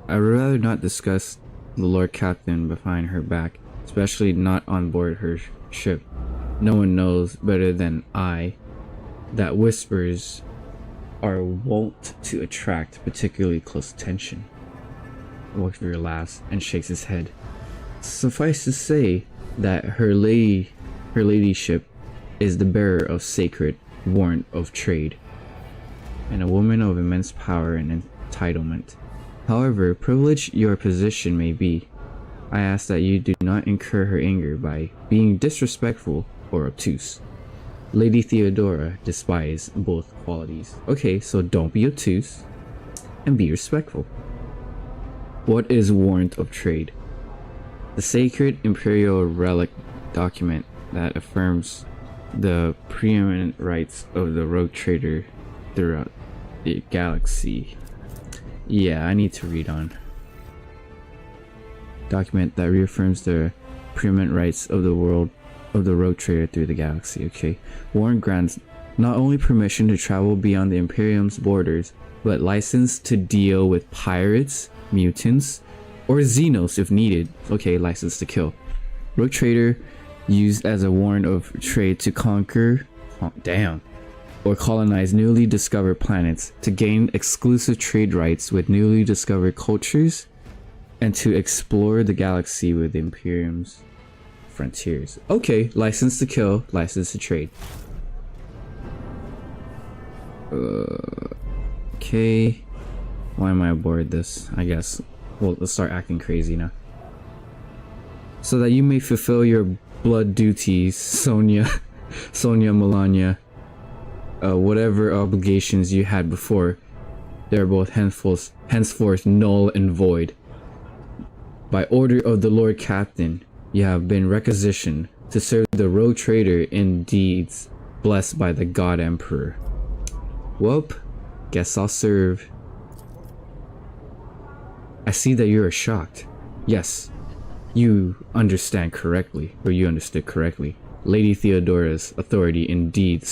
I would rather not discuss the Lord Captain behind her back, especially not on board her ship. No one knows better than I that whispers are wont to attract particularly close attention. Whispers laughs and shakes his head. Suffice to say that her ladyship is the bearer of sacred warrant of trade, and a woman of immense power and entitlement. However privileged your position may be, I ask that you do not incur her anger by being disrespectful or obtuse. Lady Theodora despises both qualities. Okay, so don't be obtuse and be respectful. What is warrant of trade? The sacred imperial relic document that affirms the preeminent rights of the rogue trader throughout the galaxy. Yeah, I need to read on. Document that reaffirms the preeminent rights of the rogue trader through the galaxy. Okay. Warrant grants not only permission to travel beyond the Imperium's borders, but license to deal with pirates, mutants, or Xenos if needed. Okay, license to kill. Rogue trader used as a warrant of trade to conquer, or colonize newly discovered planets, to gain exclusive trade rights with newly discovered cultures, and to explore the galaxy with the Imperium's frontiers. Okay, license to kill, license to trade. Okay. Why am I aboard this? I guess. Well, let's start acting crazy now. So that you may fulfill your blood duties, Sonia, Melania, whatever obligations you had before, they're both henceforth null and void. By order of the Lord Captain, you have been requisitioned to serve the rogue trader in deeds blessed by the God Emperor. Welp, guess I'll serve. I see that you are shocked. Yes, you understand correctly, or you understood correctly. Lady Theodora's authority indeed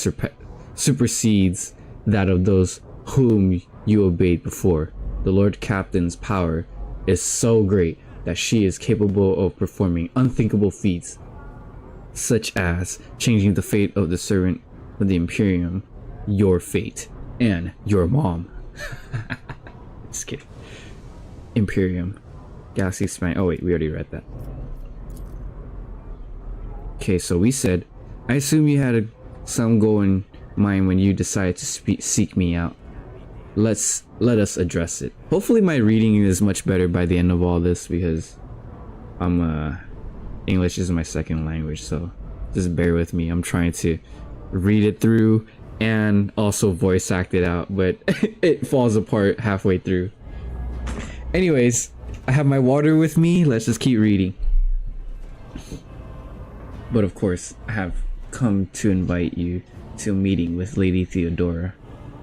supersedes that of those whom you obeyed before. The Lord Captain's power is so great that she is capable of performing unthinkable feats, such as changing the fate of the servant of the Imperium, your fate, and your mom. Just kidding. Imperium. Galaxy span. Oh wait, we already read that. Okay, so we said, I assume you had some goal in mind when you decided to seek me out. Let us address it. Hopefully my reading is much better by the end of all this, because English is my second language, so just bear with me. I'm trying to read it through and also voice act it out, but it falls apart halfway through. Anyways, I have my water with me. Let's just keep reading. But of course, I have come to invite you to a meeting with Lady Theodora.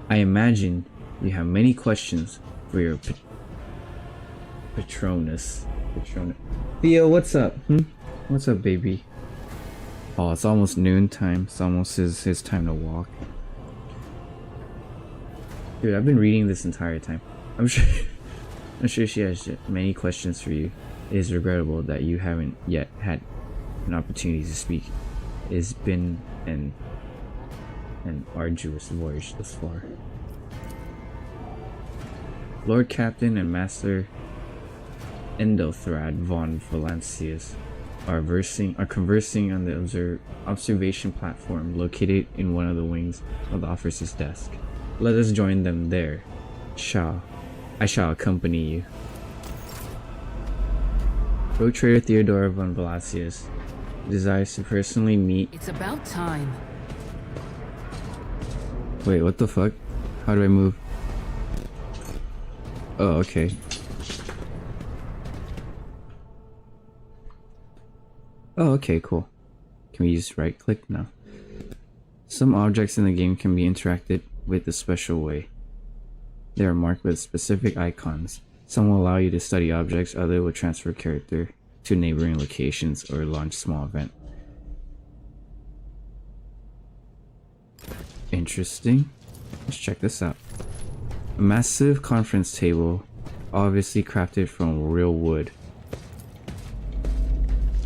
I imagine you have many questions for your Patronus. Theo, what's up? What's up, baby? Oh, it's almost noon time. It's almost his time to walk. Dude, I've been reading this entire time. I'm sure she has many questions for you. It is regrettable that you haven't yet had an opportunity to speak. It's been an arduous voyage thus far. Lord Captain and Master Endothrad von Valancius are conversing on the observation platform located in one of the wings of the officer's desk. Let us join them there. I shall accompany you. Rogue Trader Theodora von Valancius desires to personally meet. It's about time. Wait, what the fuck? How do I move? Oh, okay. Oh, okay, cool. Can we just right click? No. Some objects in the game can be interacted with a special way. They are marked with specific icons. Some will allow you to study objects, others will transfer character to neighboring locations or launch small event. Interesting. Let's check this out. A massive conference table, obviously crafted from real wood.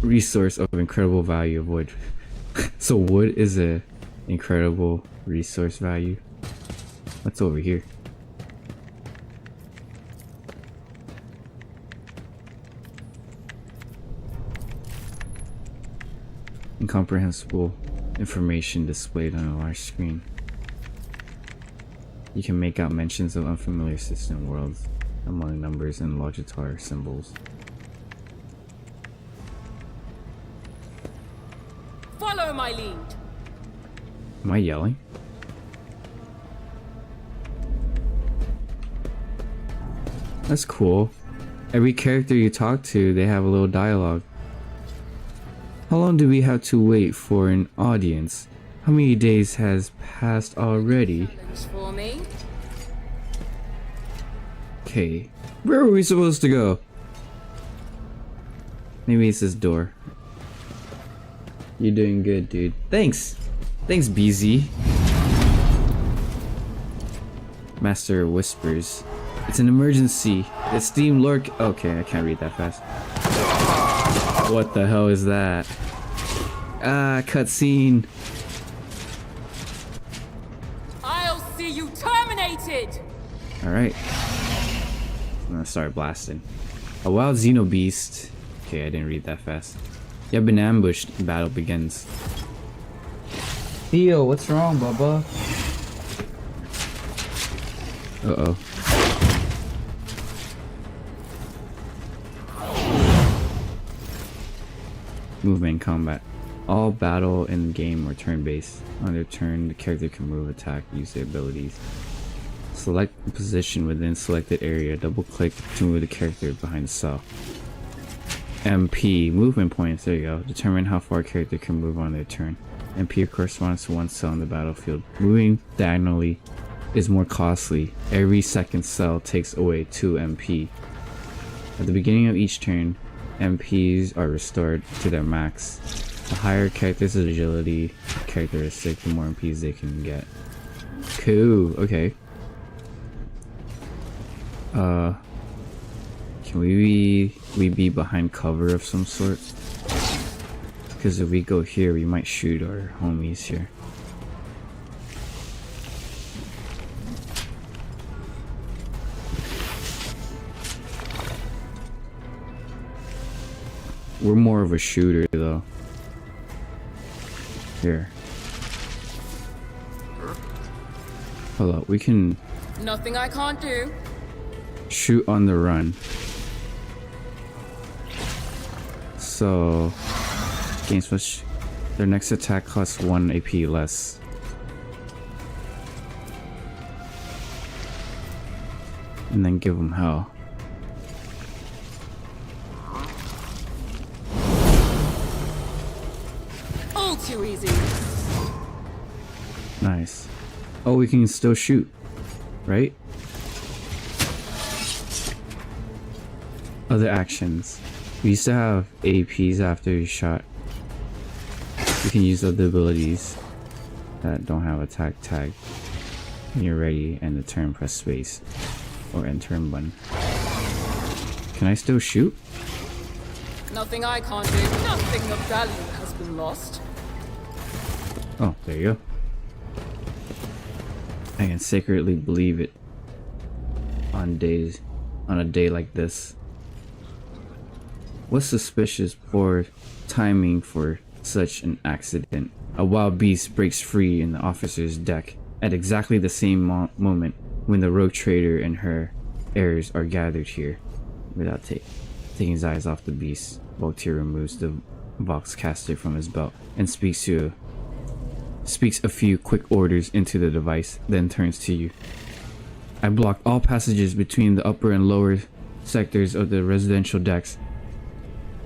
Resource of incredible value of wood. So wood is a incredible resource value. What's over here? Incomprehensible information displayed on a large screen. You can make out mentions of unfamiliar system worlds among numbers and logitar symbols. Follow my lead. Am I yelling? That's cool. Every character you talk to, they have a little dialogue. How long do we have to wait for an audience? How many days has passed already? Challenge for me. Okay, where are we supposed to go? Maybe it's this door. You're doing good, dude. Thanks! Thanks, BZ. Master whispers. It's an emergency. It's Steam Lurk. Okay, I can't read that fast. What the hell is that? Ah, cutscene. I'll see you terminated. Alright. I'm gonna start blasting. A wild xenobeast. Okay, I didn't read that fast. You have been ambushed. Battle begins. Theo, what's wrong, Bubba? Uh-oh. Movement combat. All battle in game or turn-based. On their turn, the character can move, attack, use their abilities. Select a position within selected area. Double click to move the character behind the cell. MP, movement points, there you go. Determine how far a character can move on their turn. MP corresponds to one cell on the battlefield. Moving diagonally is more costly. Every second cell takes away 2 MP. At the beginning of each turn, MPs are restored to their max. The higher character's agility characteristic, the more MPs they can get. Cool, okay. Can we be behind cover of some sort? Because if we go here, we might shoot our homies here. We're more of a shooter though. Here. Hold up, we can Nothing I can't do. shoot on the run. So gain switch. Their next attack costs 1 AP less. And then give them hell. All too easy. Nice. Oh, we can still shoot, right? Other actions. We used to have APs after you shot. You can use other abilities that don't have attack tag. When you're ready, and the turn, press space or end turn button. Can I still shoot? Nothing I can't do. Nothing of value has been lost. Oh, there you go. I can secretly believe it on a day like this. What's suspicious poor timing for such an accident? A wild beast breaks free in the officer's deck at exactly the same moment when the rogue trader and her heirs are gathered here. Without taking his eyes off the beast, Voltaire removes the Voxcaster from his belt and speaks a few quick orders into the device, then turns to you. I blocked all passages between the upper and lower sectors of the residential decks.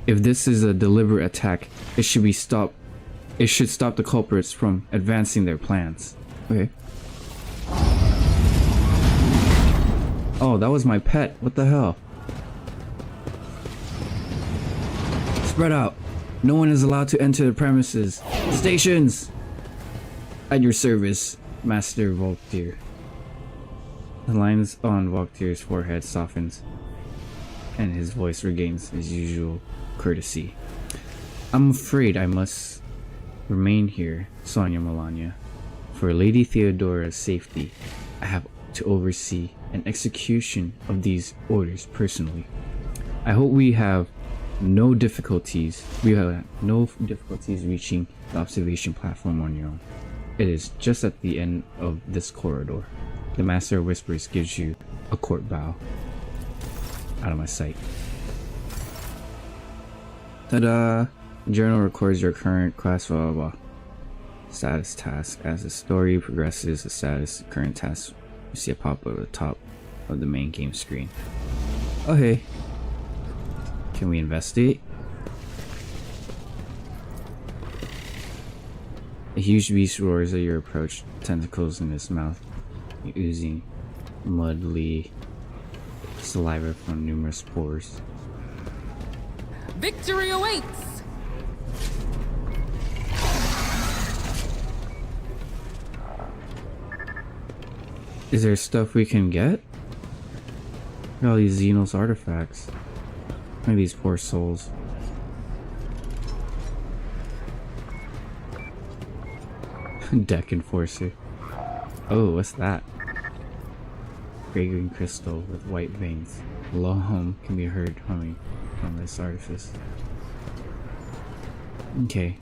If this is a deliberate attack, it should stop the culprits from advancing their plans. Okay. Oh, that was my pet. What the hell? Spread out. No one is allowed to enter the premises. Stations! At your service, Master Voltaire. The lines on Voltaire's forehead softens, and his voice regains his usual courtesy. I'm afraid I must remain here, Sonia Melania. For Lady Theodora's safety, I have to oversee an execution of these orders personally. I hope we have no difficulties. Reaching the observation platform on your own. It is just at the end of this corridor. The Master of Whispers gives you a court bow. Out of my sight. Ta-da! Journal records your current class, blah blah blah. Status task. As the story progresses, the status of current tasks you see a pop up at the top of the main game screen. Okay. Can we investigate? A huge beast roars at your approach, tentacles in its mouth, oozing muddy saliva from numerous pores. Victory awaits! Is there stuff we can get? Look at all these Xenos artifacts. Look at these poor souls. Deck Enforcer. Oh, what's that? Gray green crystal with white veins. A low hum can be heard humming from this artifice. Okay.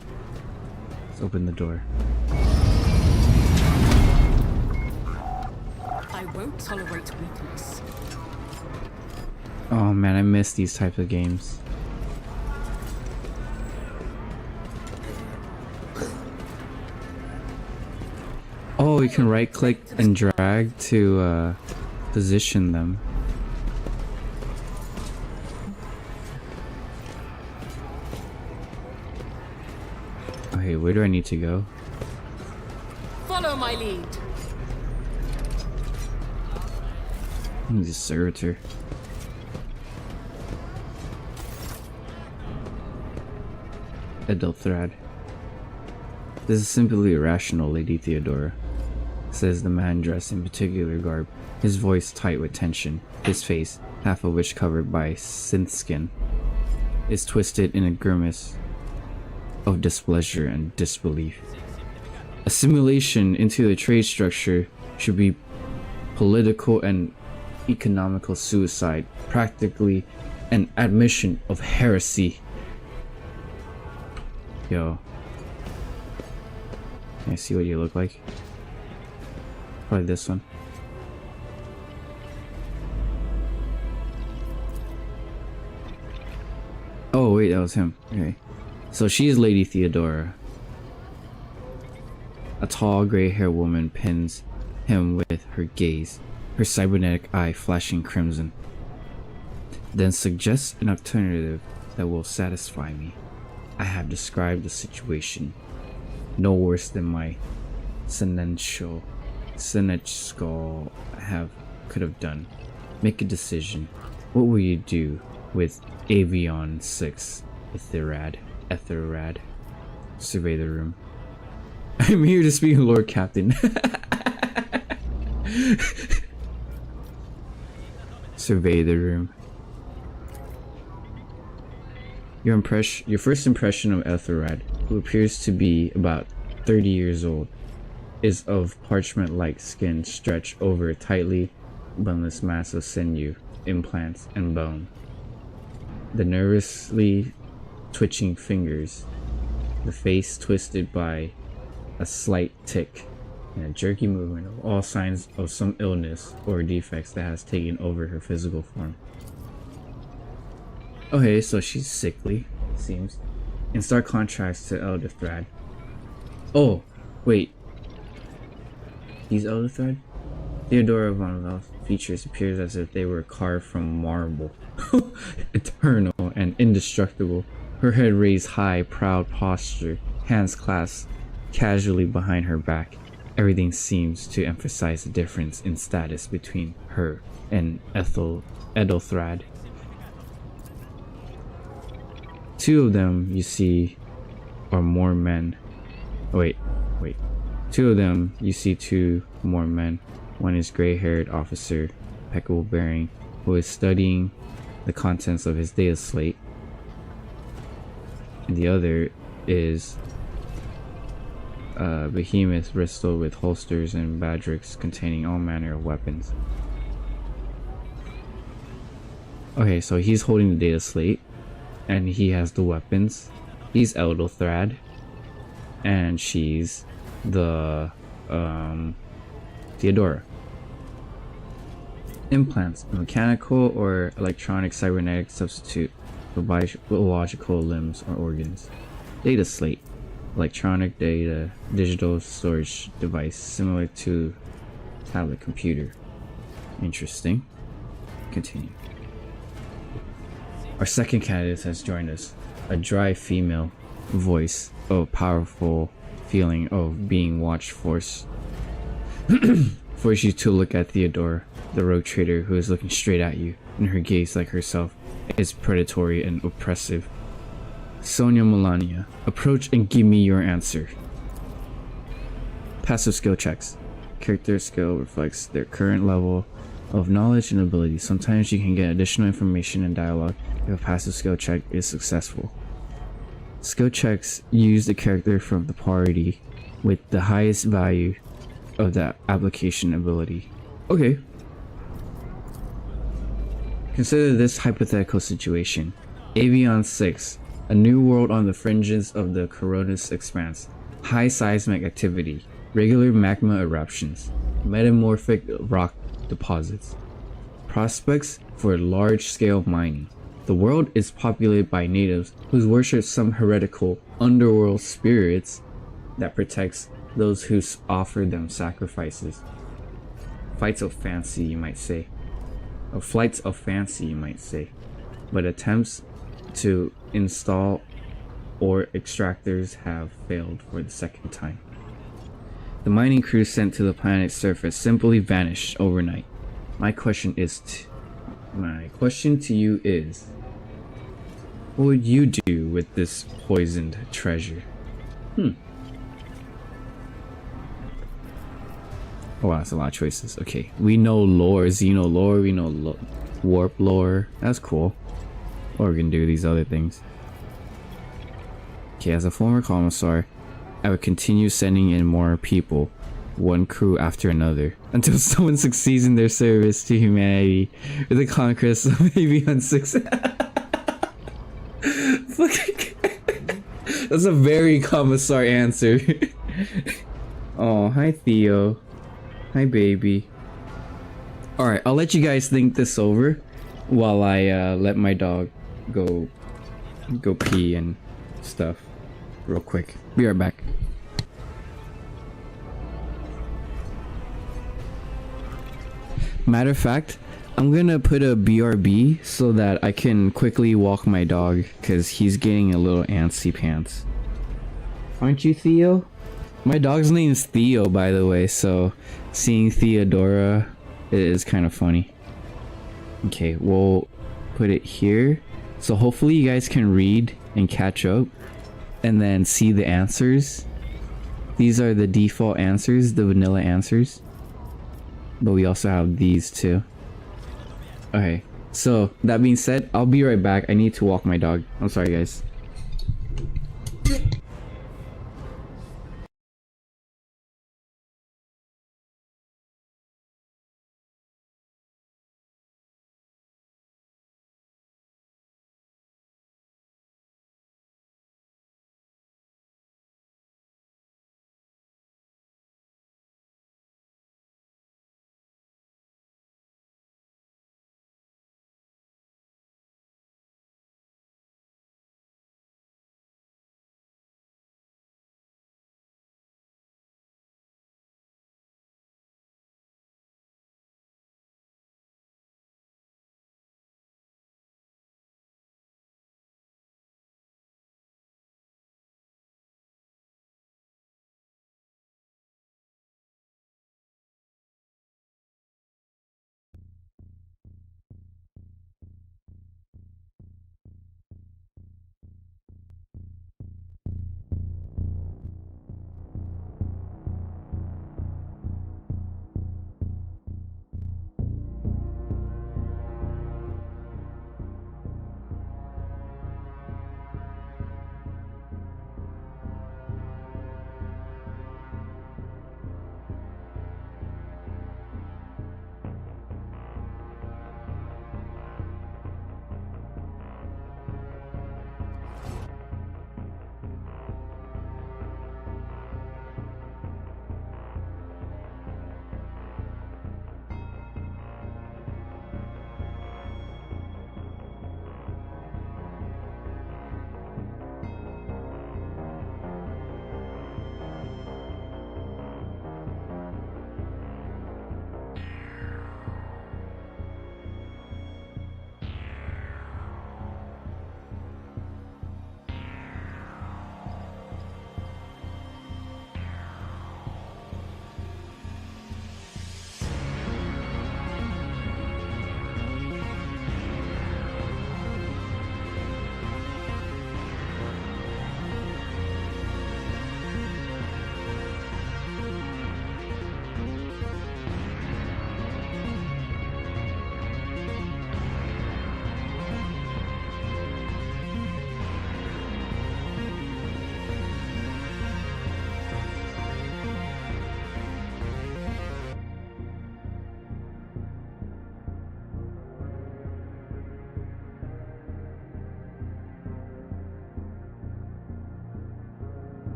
Let's open the door. I won't tolerate weakness. Oh man, I miss these types of games. Oh, we can right click and drag to position them. Okay, where do I need to go? Follow my lead. I'm the servitor. Edelthrad. This is simply irrational, Lady Theodora, says the man dressed in particular garb, his voice tight with tension, his face, half of which covered by synth skin, is twisted in a grimace of displeasure and disbelief. Assimilation into the trade structure should be political and economical suicide, practically an admission of heresy. Yo. Can I see what you look like? Probably this one. Oh wait, that was him. Okay. So she's Lady Theodora. A tall gray-haired woman pins him with her gaze, her cybernetic eye flashing crimson. Then suggests an alternative that will satisfy me. I have described the situation. No worse than my seneschal could have done. Make a decision. What will you do with Avion 6, Etherrad? Survey the room. I'm here to speak, Lord Captain. Survey the room. Your first impression of Ethelred, who appears to be about 30 years old, is of parchment-like skin stretched over a tightly boneless mass of sinew, implants, and bone. The nervously twitching fingers, the face twisted by a slight tic, and a jerky movement of all signs of some illness or defects that has taken over her physical form. Okay, so she's sickly, it seems, in stark contrast to Edelthrad. Oh, wait. He's Edelthrad? Theodora von Vel's features appears as if they were carved from marble. Eternal and indestructible. Her head raised high, proud posture, hands clasped casually behind her back. Everything seems to emphasize the difference in status between her and Edelthrad. Two of them you see are more men. Wait. Two of them you see two more men. One is gray-haired officer, impeccable bearing, who is studying the contents of his data slate. And the other is a behemoth bristled with holsters and badricks containing all manner of weapons. Okay, so he's holding the data slate, and he has the weapons. He's Edelthrad, and she's the Theodora. Implants, a mechanical or electronic cybernetic substitute for biological limbs or organs. Data slate, electronic data, digital storage device similar to tablet computer. Interesting. Continue. Our second candidate has joined us. A dry female voice, a powerful feeling of being watched, force you to look at Theodora, the rogue trader who is looking straight at you, and her gaze, like herself, is predatory and oppressive. Sonia Melania, approach and give me your answer. Passive skill checks. Character skill reflects their current level of knowledge and ability. Sometimes you can get additional information and dialogue if a passive skill check is successful. Skill checks use the character from the party with the highest value of that application ability. Okay. Consider this hypothetical situation. Avion 6, a new world on the fringes of the Coronis expanse. High seismic activity, regular magma eruptions, metamorphic rock deposits. Prospects for large-scale mining. The world is populated by natives who worship some heretical underworld spirits that protects those who offered them sacrifices. Flights of fancy, you might say. Flights of fancy, you might say. But attempts to install ore extractors have failed for the second time. The mining crew sent to the planet's surface simply vanished overnight. My question to you is, what would you do with this poisoned treasure? Oh wow, that's a lot of choices. Okay, we know lore, Xeno lore, we know warp lore. That's cool. Or we can do these other things. Okay, as a former commissar, I would continue sending in more people, one crew after another, until someone succeeds in their service to humanity with the conquest of maybe success. That's a very commissar answer. Oh, hi Theo. Hi baby. Alright, I'll let you guys think this over while I let my dog go pee and stuff real quick. Be right back. Matter of fact, I'm gonna put a BRB so that I can quickly walk my dog because he's getting a little antsy pants. Aren't you, Theo? My dog's name is Theo, by the way, so seeing Theodora is kind of funny. Okay, we'll put it here. So hopefully you guys can read and catch up and then see the answers. These are the default answers, the vanilla answers. But we also have these too. Okay, so that being said, I'll be right back. I need to walk my dog. I'm sorry guys.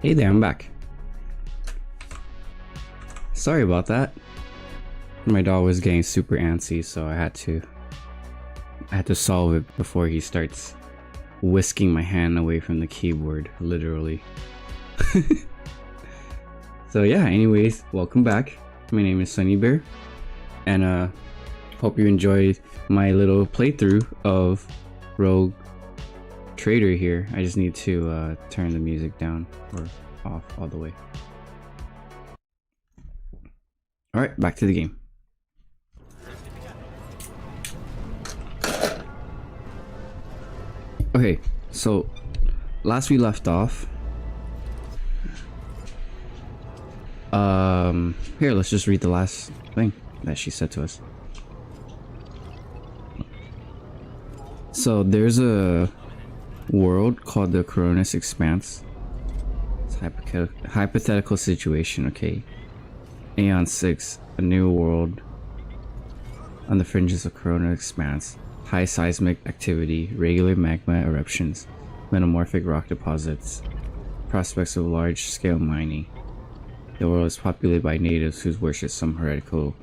Hey there, I'm back. Sorry about that. My dog was getting super antsy, so I had to solve it before he starts whisking my hand away from the keyboard, literally. So yeah, anyways, welcome back. My name is Sunny Bear, and hope you enjoyed my little playthrough of Rogue Trader here. I just need to turn the music down or off all the way. Alright, back to the game. Okay, so last we left off, here, let's just read the last thing that she said to us. So there's a world called the Coronis Expanse. It's a hypothetical situation, okay? Aeon 6, a new world on the fringes of Corona Expanse. High seismic activity, regular magma eruptions, metamorphic rock deposits, prospects of large-scale mining. The world is populated by natives who worship some heretical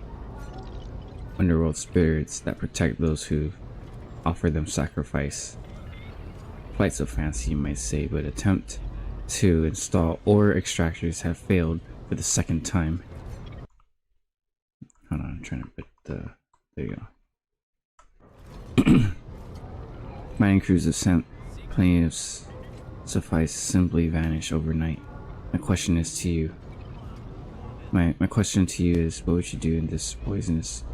underworld spirits that protect those who offer them sacrifice. Flights of fancy, you might say, but attempt to install ore extractors have failed for the second time. Hold on, I'm trying to put the... There you go. Mining crews have sent plenty of suffice simply vanish overnight. My question is to you. My question to you is, what would you do in this poisonous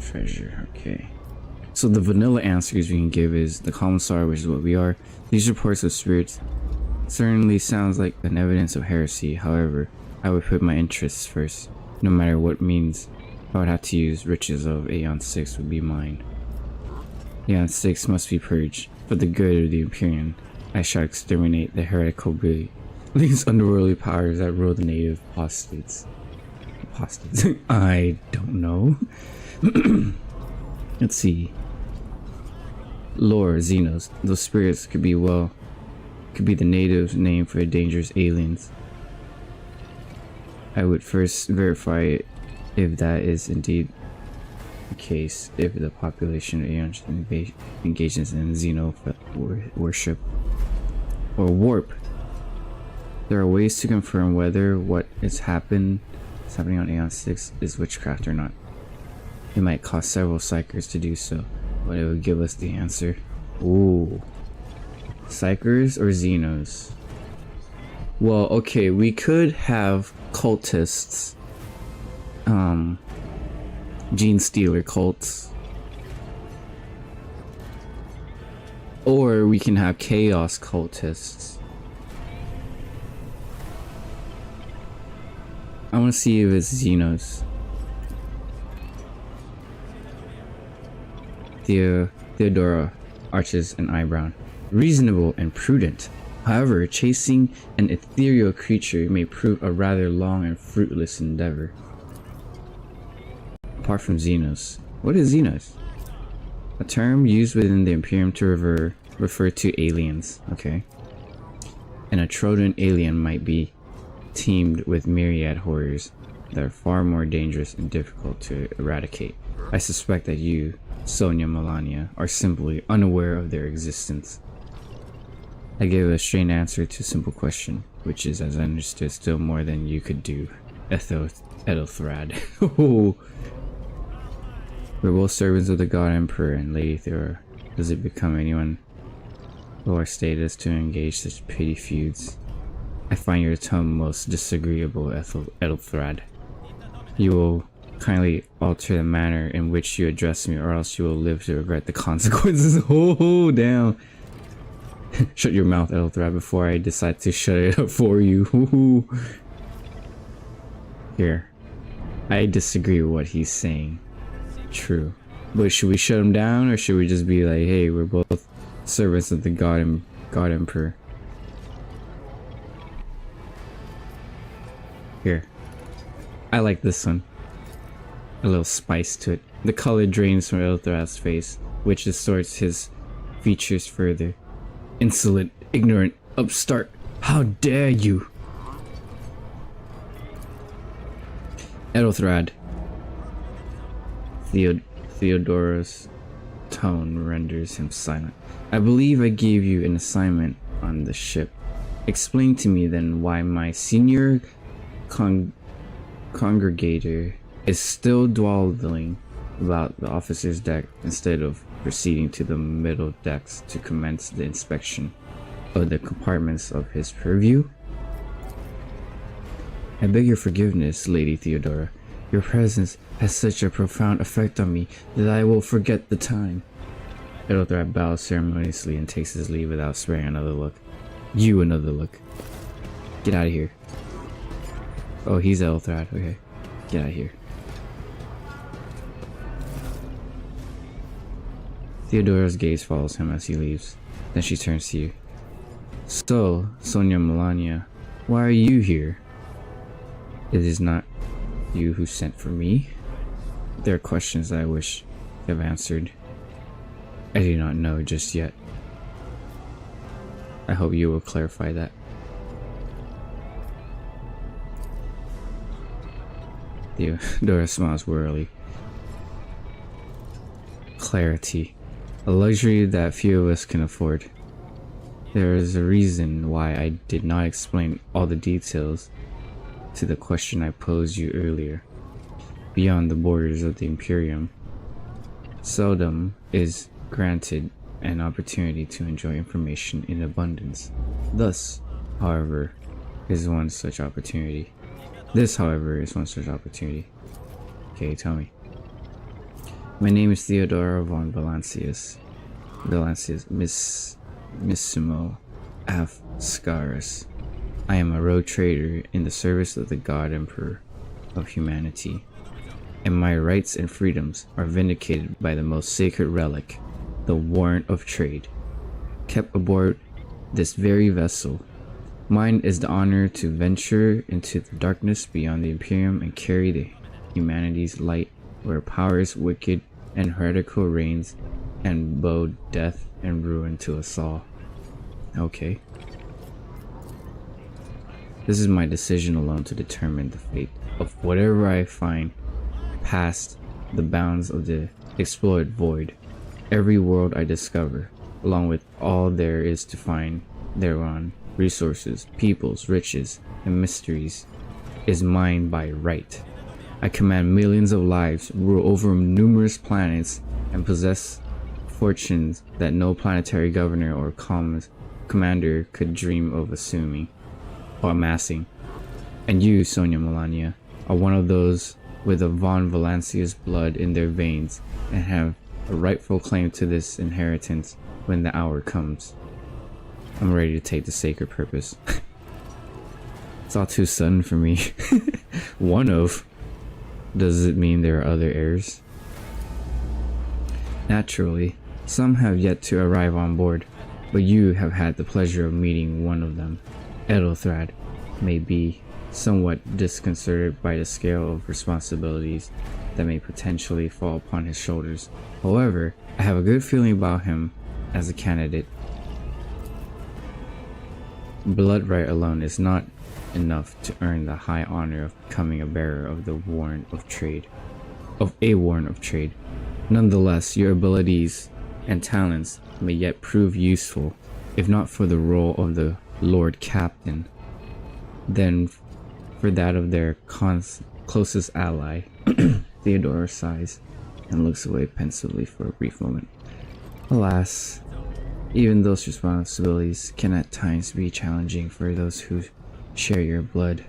treasure? Okay. So the vanilla answers we can give is the commissar, which is what we are. These reports of spirits certainly sounds like an evidence of heresy. However, I would put my interests first. No matter what means I would have to use, riches of Aeon 6 would be mine. Aeon 6 must be purged. For the good of the Imperium, I shall exterminate the heretical breed. These underworldly powers that rule the native apostates. Apostates? I don't know. Let's see. Lore, Xenos. Those spirits could be the native name for dangerous aliens. I would first verify if that is indeed the case, if the population of Aeon engages in Xeno worship or warp. There are ways to confirm whether what is happening on Aeon 6 is witchcraft or not. It might cost several psychers to do so, but it will give us the answer. Ooh. Psychers or Xenos? Well, okay, we could have cultists. Gene Stealer cults. Or we can have chaos cultists. I want to see if it's Xenos. Theodora arches an eyebrow. Reasonable and prudent. However, chasing an ethereal creature may prove a rather long and fruitless endeavor. Apart from Xenos. What is Xenos? A term used within the Imperium to refer to aliens. Okay. And a Trojan alien might be teamed with myriad horrors that are far more dangerous and difficult to eradicate. I suspect that you, Sonia Melania, are simply unaware of their existence. I gave a straight answer to a simple question, which is, as I understood, still more than you could do. Ethelthrad. We're both servants of the God Emperor and Lady Theora. Does it become anyone lower status to engage such petty feuds? I find your tone most disagreeable, Ethelthrad. You will kindly alter the manner in which you address me, or else you will live to regret the consequences. Oh, damn. Shut your mouth, Ethelthrad, before I decide to shut it up for you. Here. I disagree with what he's saying. True. But should we shut him down, or should we just be like, hey, we're both servants of the God Emperor? Here. I like this one. A little spice to it. The color drains from Ethelthrad's face, which distorts his features further. Insolent, ignorant, upstart, How dare you? Ethelthrad. Theodora's tone renders him silent. I believe I gave you an assignment on the ship. Explain to me then why my senior congregator is still dawdling about the officer's deck instead of proceeding to the middle decks to commence the inspection of the compartments of his purview. I beg your forgiveness, Lady Theodora. Your presence has such a profound effect on me that I will forget the time. Ethelthred bows ceremoniously and takes his leave without sparing another look. You another look. Get out of here. Oh, he's Ethelthred. Okay. Get out of here. Theodora's gaze follows him as he leaves. Then she turns to you. So, Sonia Melania, why are you here? It is not you who sent for me. There are questions that I wish to have answered. I do not know just yet. I hope you will clarify that. Theodora smiles wearily. Clarity. A luxury that few of us can afford. There is a reason why I did not explain all the details to the question I posed you earlier. Beyond the borders of the Imperium, seldom is granted an opportunity to enjoy information in abundance. Thus, however, is one such opportunity. This, however, is one such opportunity. Okay, tell me. My name is Theodora von Valancius. Missimo Afscaris. I am a rogue trader in the service of the God Emperor of humanity, and my rights and freedoms are vindicated by the most sacred relic, the warrant of trade, kept aboard this very vessel. Mine is the honor to venture into the darkness beyond the Imperium and carry the humanity's light where powers wicked and heretical reigns and bow death and ruin to us all. Okay. This is my decision alone to determine the fate of whatever I find past the bounds of the explored void. Every world I discover, along with all there is to find thereon, resources, peoples, riches, and mysteries, is mine by right. I command millions of lives, rule over numerous planets, and possess fortunes that no planetary governor or commander could dream of assuming or amassing. And you, Sonia Melania, are one of those with a von Valancius blood in their veins and have a rightful claim to this inheritance when the hour comes. I'm ready to take the sacred purpose. It's all too sudden for me. One of. Does it mean there are other heirs? Naturally, some have yet to arrive on board, but you have had the pleasure of meeting one of them. Ethelthrad may be somewhat disconcerted by the scale of responsibilities that may potentially fall upon his shoulders. However, I have a good feeling about him as a candidate. Blood right alone is not enough to earn the high honor of becoming a bearer of the warrant of trade. Nonetheless, your abilities and talents may yet prove useful, if not for the role of the Lord Captain, then for that of their closest ally. Theodora sighs and looks away pensively for a brief moment. Alas, even those responsibilities can at times be challenging for those who share your blood.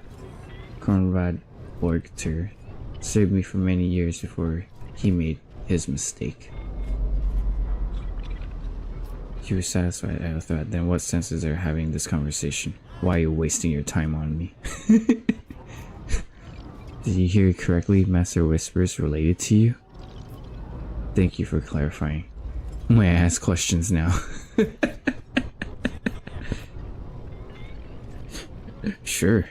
Conrad Borgter served me for many years before he made his mistake. You were satisfied, I thought. Then what sense is there having this conversation? Why are you wasting your time on me? Did you hear correctly? Master Whispers related to you? Thank you for clarifying. May I ask questions now? Sure.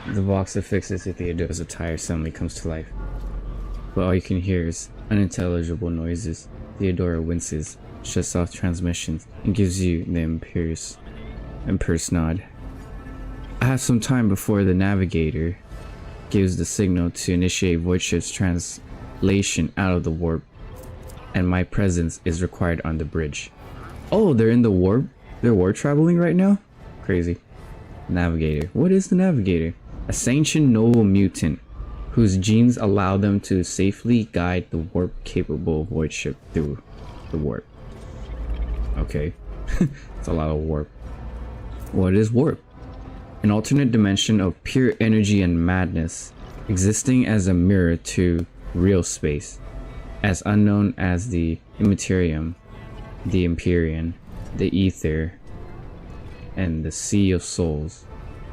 The box affixed to Theodora's attire suddenly comes to life, but all you can hear is Unintelligible noises. Theodora winces, shuts off transmissions, and gives you the imperious nod. I have some time before the navigator gives the signal to initiate void ship's translation out of the warp, and my presence is required on the bridge. Oh, they're in the warp? They're warp traveling right now? Crazy. Navigator. What is the navigator? A sentient noble mutant whose genes allow them to safely guide the warp-capable void ship through the warp. Okay. It's a lot of warp. What is warp? An alternate dimension of pure energy and madness, existing as a mirror to real space, as unknown as the Imperium, the Imperium, the Ether, and the Sea of Souls,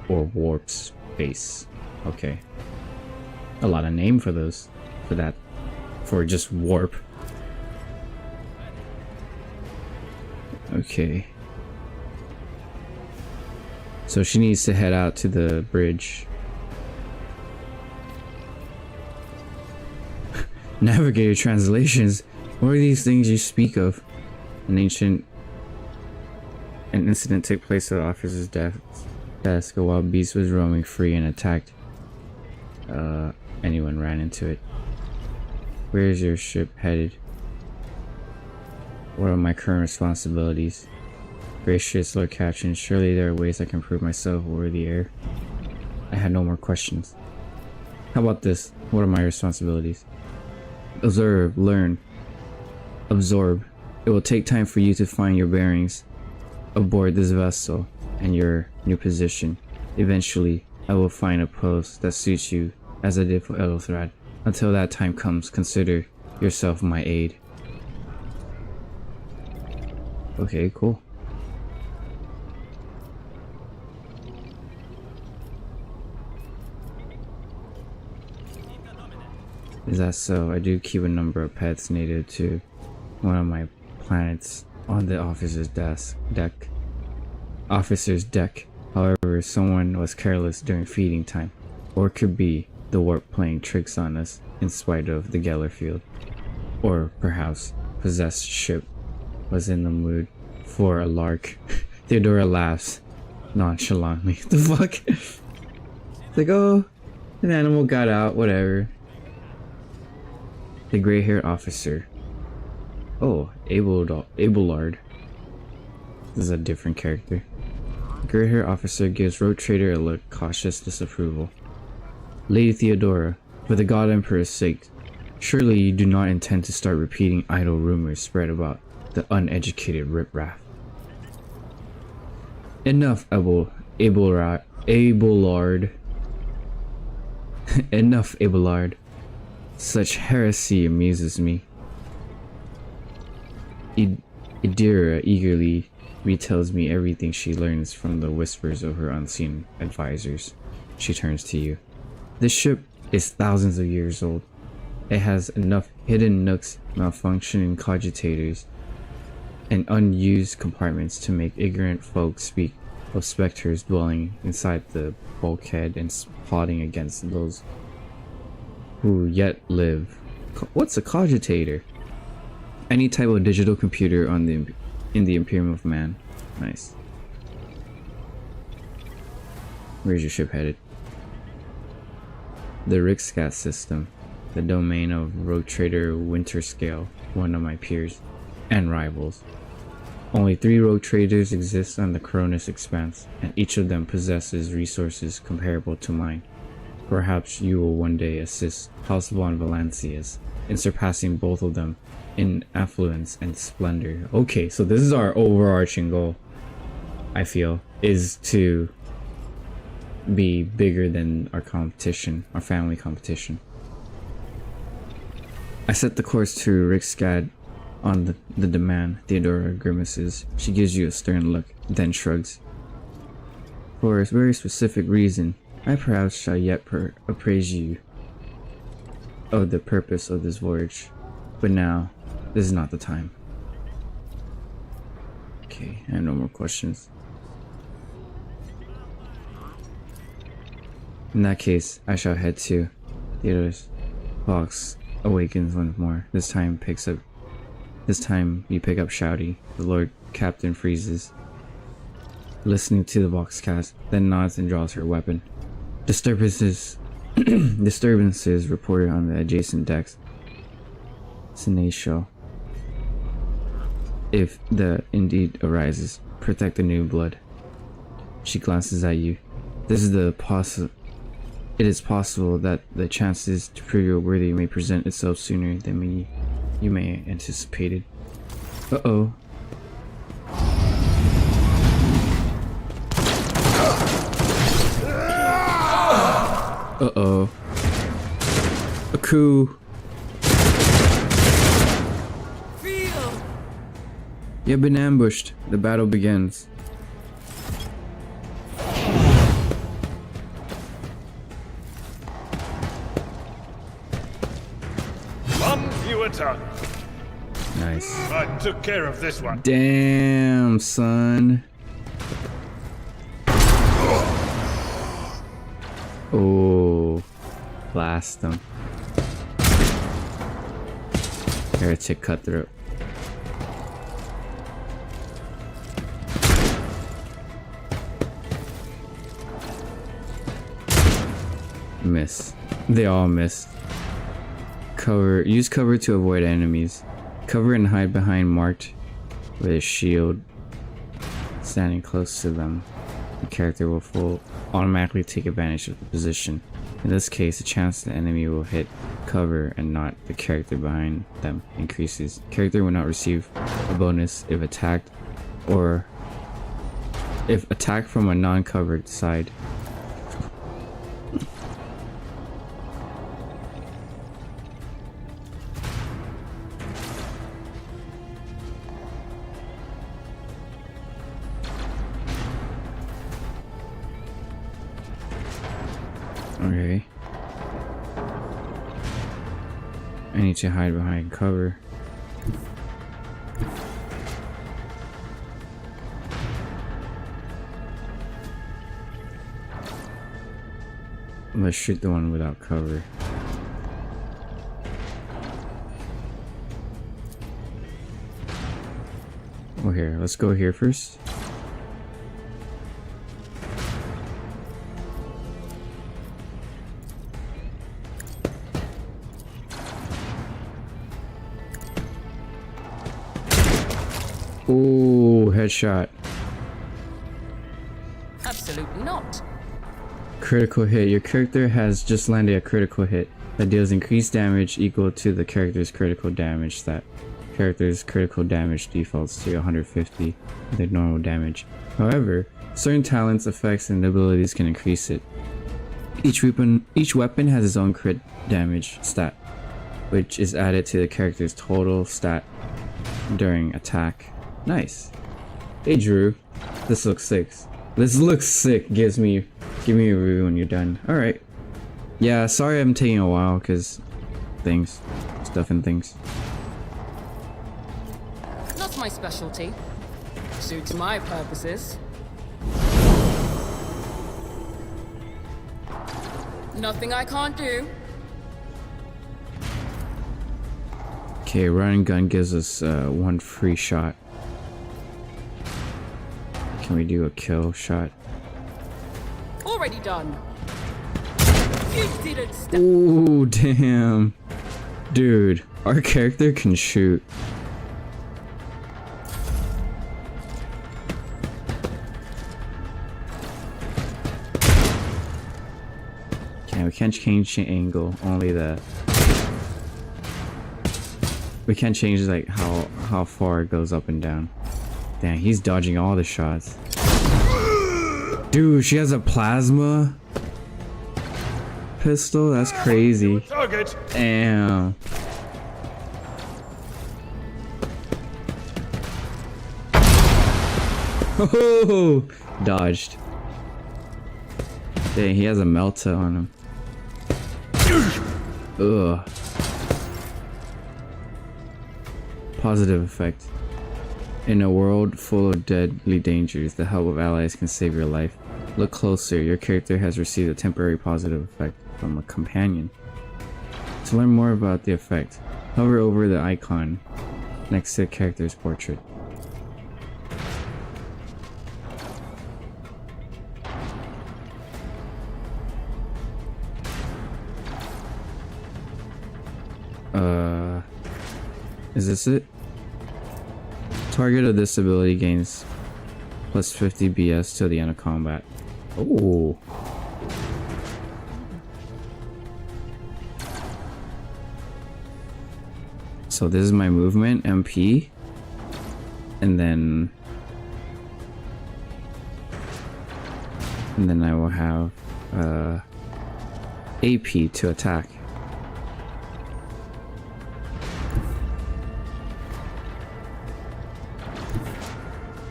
or warp space. Okay. A lot of name for those, for just warp. Okay. So she needs to head out to the bridge. Navigator translations. What are these things you speak of? An incident took place at the officer's desk. A wild beast was roaming free and attacked. Anyone ran into it. Where is your ship headed? What are my current responsibilities? Gracious Lord Captain, surely there are ways I can prove myself over the air. I had no more questions. How about this? What are my responsibilities? Observe, learn, absorb. It will take time for you to find your bearings aboard this vessel and your new position. Eventually, I will find a post that suits you as I did for Elothrad. Until that time comes, consider yourself my aid. Okay, cool. Is that so? I do keep a number of pets native to one of my planets on the officer's deck. However, someone was careless during feeding time, or it could be the warp playing tricks on us in spite of the Geller field, or perhaps possessed ship was in the mood for a lark. Theodora laughs nonchalantly. The fuck? It's like, oh, an animal got out, whatever. The gray-haired officer. Oh, Abelard. This is a different character. The gray-haired officer gives Road Trader a look, cautious disapproval. Lady Theodora, for the God Emperor's sake, surely you do not intend to start repeating idle rumors spread about the uneducated riprap. Enough, Abelard. Enough, Abelard. Such heresy amuses me. Idira eagerly retells me everything she learns from the whispers of her unseen advisors. She turns to you. This ship is thousands of years old. It has enough hidden nooks, malfunctioning cogitators, and unused compartments to make ignorant folk speak of specters dwelling inside the bulkhead and plotting against those who yet live. What's a cogitator? Any type of digital computer in the Imperium of Man. Nice. Where's your ship headed? The Rixcat system, the domain of Road Trader Winterscale, one of my peers and rivals. Only 3 road traders exist on the Cronus Expanse, and each of them possesses resources comparable to mine. Perhaps you will one day assist House von Valancius in surpassing both of them in affluence and splendor. Okay, so this is our overarching goal, I feel, is to be bigger than our competition, our family competition. I set the course to Rixcad on the demand. Theodora grimaces. She gives you a stern look, then shrugs. For a very specific reason, I perhaps shall yet appraise you of the purpose of this voyage, but now, this is not the time. Okay, I have no more questions. In that case, I shall head to Theodora's box awakens once more. This time you pick up Shouty. The Lord Captain freezes, listening to the vox cast, then nods and draws her weapon. Disturbances reported on the adjacent decks. Senecio. If the indeed arises, protect the new blood. She glances at you. It is possible that the chances to prove you're worthy may present itself sooner than you may anticipated. Uh-oh. Uh-oh. A coup. Feel. You've been ambushed. The battle begins. One fewer tongue. Nice. I took care of this one. Damn, son. Oh, blast them. Heretic cutthroat. Miss. They all missed. Use cover to avoid enemies. Cover and hide behind marked with a shield standing close to them. The character will automatically take advantage of the position. In this case, the chance the enemy will hit cover and not the character behind them increases. Character will not receive a bonus if attacked from a non-covered side. Okay. I need to hide behind cover. Let's shoot the one without cover. Oh, here. Let's go here first. Ooh, headshot. Absolutely not. Critical hit. Your character has just landed a critical hit that deals increased damage equal to the character's critical damage stat. Character's critical damage defaults to 150 with their normal damage. However, certain talents, effects, and abilities can increase it. Each weapon has its own crit damage stat, which is added to the character's total stat during attack. Nice. Hey Drew, this looks sick. This looks sick. Give me a review when you're done. All right. Yeah, sorry I'm taking a while because stuff and things. Not my specialty. Suits my purposes. Nothing I can't do. Okay, running gun gives us one free shot. Can we do a kill shot? Already done. You didn't stop. Ooh, damn. Dude, our character can shoot. Okay, we can't change the angle, only the... We can't change like how far it goes up and down. Damn, he's dodging all the shots. Dude, she has a plasma pistol? That's crazy. Target. Damn. Oh, dodged. Dang, he has a melta on him. Ugh. Positive effect. In a world full of deadly dangers, the help of allies can save your life. Look closer. Your character has received a temporary positive effect from a companion. To learn more about the effect, hover over the icon next to the character's portrait. Is this it? Target of this ability gains plus 50 BS till the end of combat. Oh. So this is my movement, MP, and then I will have AP to attack.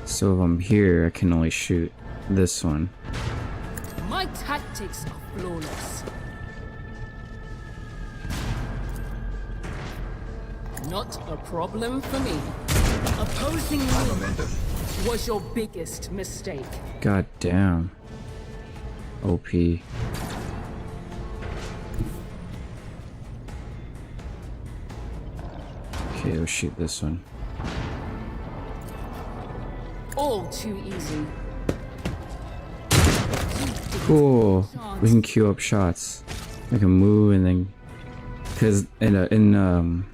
So if I'm here, I can only shoot this one. My tactics are flawless. Not a problem for me. Opposing me was your biggest mistake. God damn. OP. Okay, let's shoot this one. All too easy. Cool. We can queue up shots. I can move and then, because in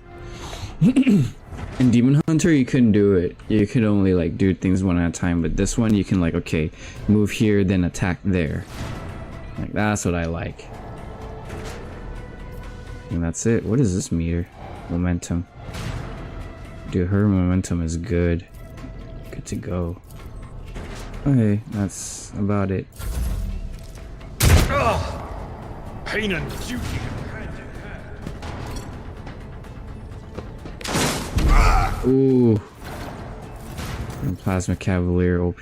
Demon Hunter you couldn't do it. You could only like do things one at a time. But this one you can like, okay, move here then attack there. Like that's what I like. And that's it. What is this meter? Momentum. Dude, her momentum is good. Good to go. Okay, that's about it. Pain and duty. Ooh. And Plasma Cavalier OP.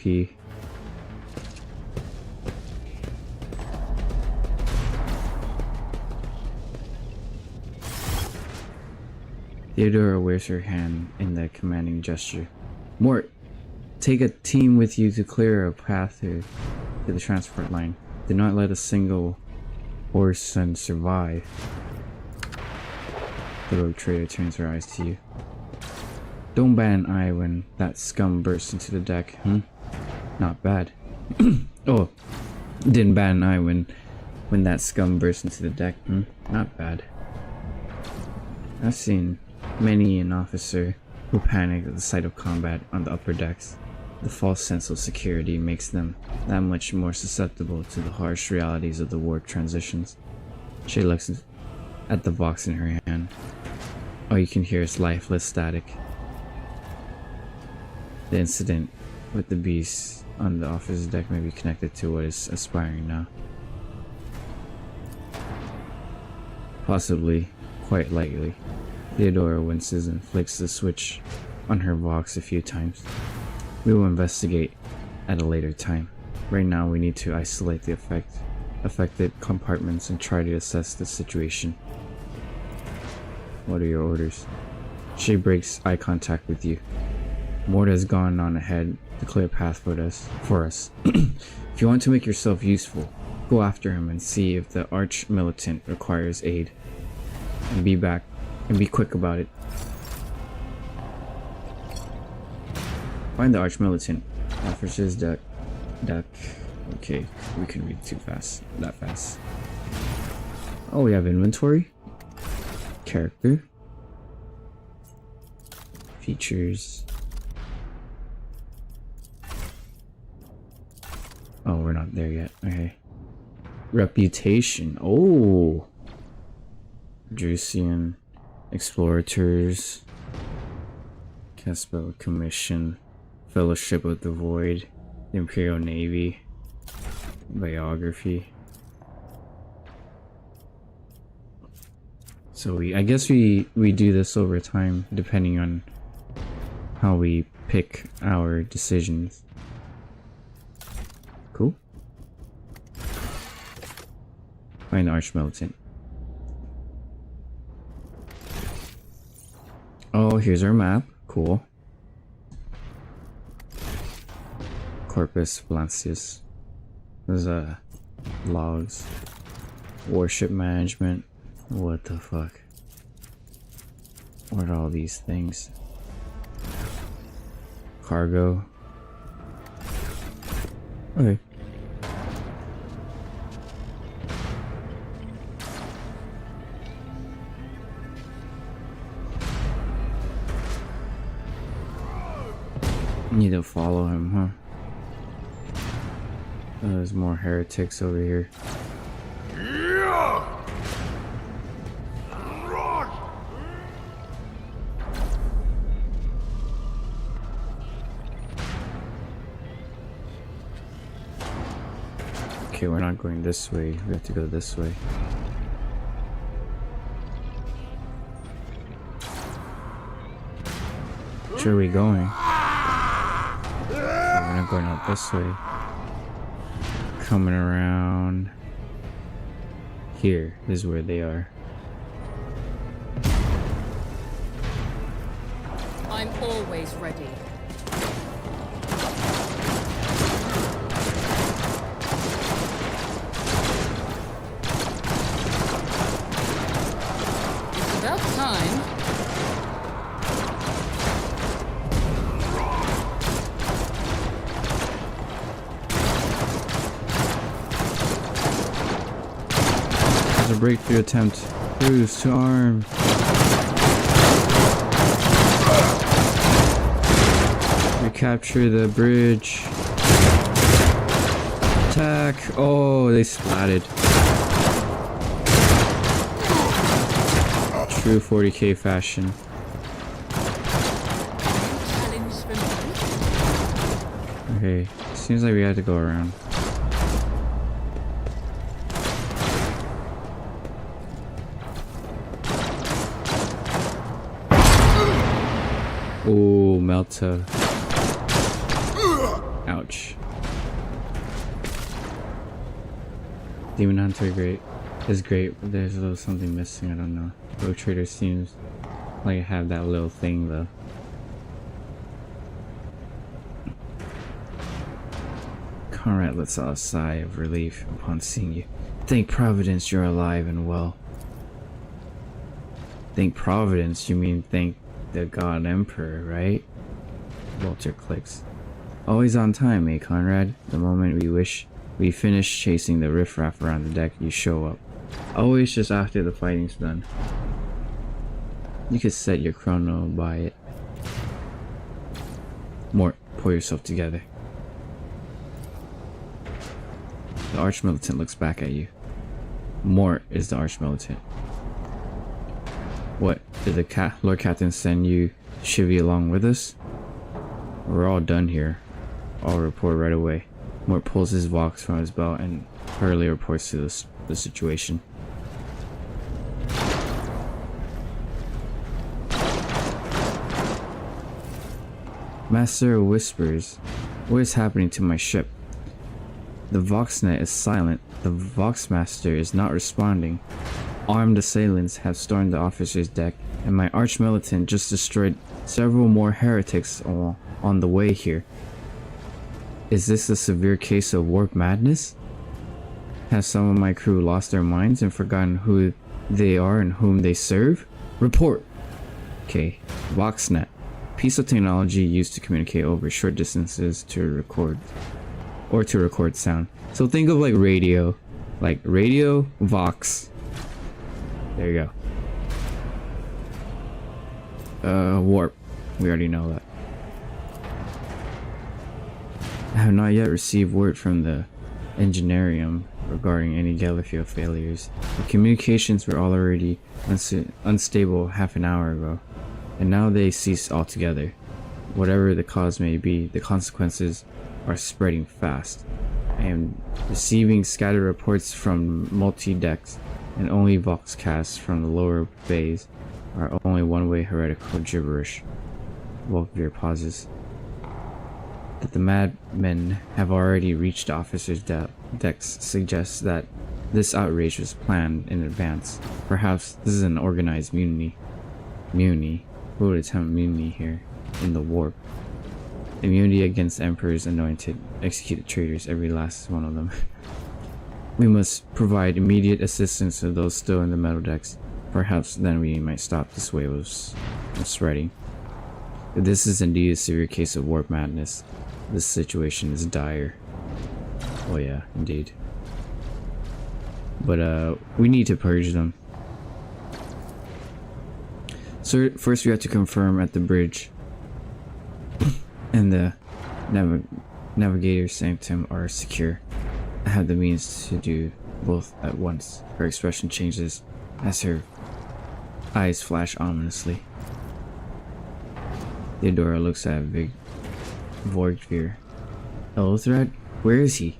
Theodora waves her hand in the commanding gesture. Mort, take a team with you to clear a path to the transport line. Do not let a single horse and survive. The rogue trader turns her eyes to you. Don't bat an eye when that scum bursts into the deck, Not bad. Oh, didn't bat an eye when that scum bursts into the deck, Not bad. I've seen many an officer who panicked at the sight of combat on the upper decks. The false sense of security makes them that much more susceptible to the harsh realities of the war transitions. She looks at the box in her hand. All you can hear is lifeless static. The incident with the beast on the office deck may be connected to what is aspiring now. Possibly, quite likely. Theodora winces and flicks the switch on her box a few times. We will investigate at a later time. Right now we need to isolate the affected compartments and try to assess the situation. What are your orders? She breaks eye contact with you. Mort has gone on ahead to clear a path for us. If you want to make yourself useful, go after him and see if the arch militant requires aid. And be back and be quick about it. Find the arch militant. Offers his duck. Okay, we can read too fast. That fast. Oh, we have inventory. Character. Features. Oh, we're not there yet. Okay. Reputation. Oh. Drusian. Explorators. Caspel Commission. Fellowship of the Void. The Imperial Navy. Biography. So I guess we do this over time depending on how we pick our decisions. Cool. Find the arch militant. Oh, here's our map. Cool. Corpus Valancius. There's logs. Warship management. What the fuck? What are all these things? Cargo. Okay. Need to follow him, huh? Oh, there's more heretics over here. Okay, we're not going this way. We have to go this way. Which are we going? We're not going out this way. Coming around here is where they are. I'm always ready. It's about time. A breakthrough attempt. Bruce to arm. Recapture the bridge. Attack. Oh, they splatted. True 40k fashion. Challenge for me. Okay, seems like we had to go around. Oh, Melta. Ouch. Demon Hunter is great, but there's a little something missing, I don't know. Rogue Trader seems like I have that little thing though. Conrad lets out a sigh of relief upon seeing you. Thank Providence you're alive and well. Thank Providence? You mean thank the God Emperor, right? Walter clicks. Always on time, eh, Conrad? The moment we finish chasing the riffraff around the deck, you show up. Always just after the fighting's done. You could set your chrono by it. Mort, pull yourself together. The Archmilitant looks back at you. Mort is the Archmilitant. What, did the Lord Captain send you Chivy along with us? We're all done here. I'll report right away. Mort pulls his Vox from his belt and hurriedly reports to the situation. Master whispers, what is happening to my ship? The Voxnet is silent. The Voxmaster is not responding. Armed assailants have stormed the officer's deck, and my Archmilitant just destroyed several more heretics on the way here. Is this a severe case of warp madness? Have some of my crew lost their minds and forgotten who they are and whom they serve? Report! Okay, Voxnet. Piece of technology used to communicate over short distances to record sound. So think of like radio, Vox. There you go. Warp. We already know that. I have not yet received word from the Imperium regarding any Gallifrey failures. The communications were already unstable half an hour ago, and now they cease altogether. Whatever the cause may be, the consequences are spreading fast. I am receiving scattered reports from multi-decks, and only voxcasts from the lower bays are only one-way heretical gibberish. Volkvir pauses. That the madmen have already reached officers' decks suggests that this outrage was planned in advance. Perhaps this is an organized mutiny. Mutiny? Who would attempt mutiny here? In the warp. Immunity against Emperor's anointed, executed traitors, every last one of them. We must provide immediate assistance to those still in the metal decks. Perhaps then we might stop this wave of spreading. If this is indeed a severe case of warp madness, this situation is dire. Oh yeah, indeed. But we need to purge them. So first we have to confirm at the bridge and the navigator's sanctum are secure. I have the means to do both at once. Her expression changes as her eyes flash ominously. Theodora looks at Vorgvir. Elthred? Where is he?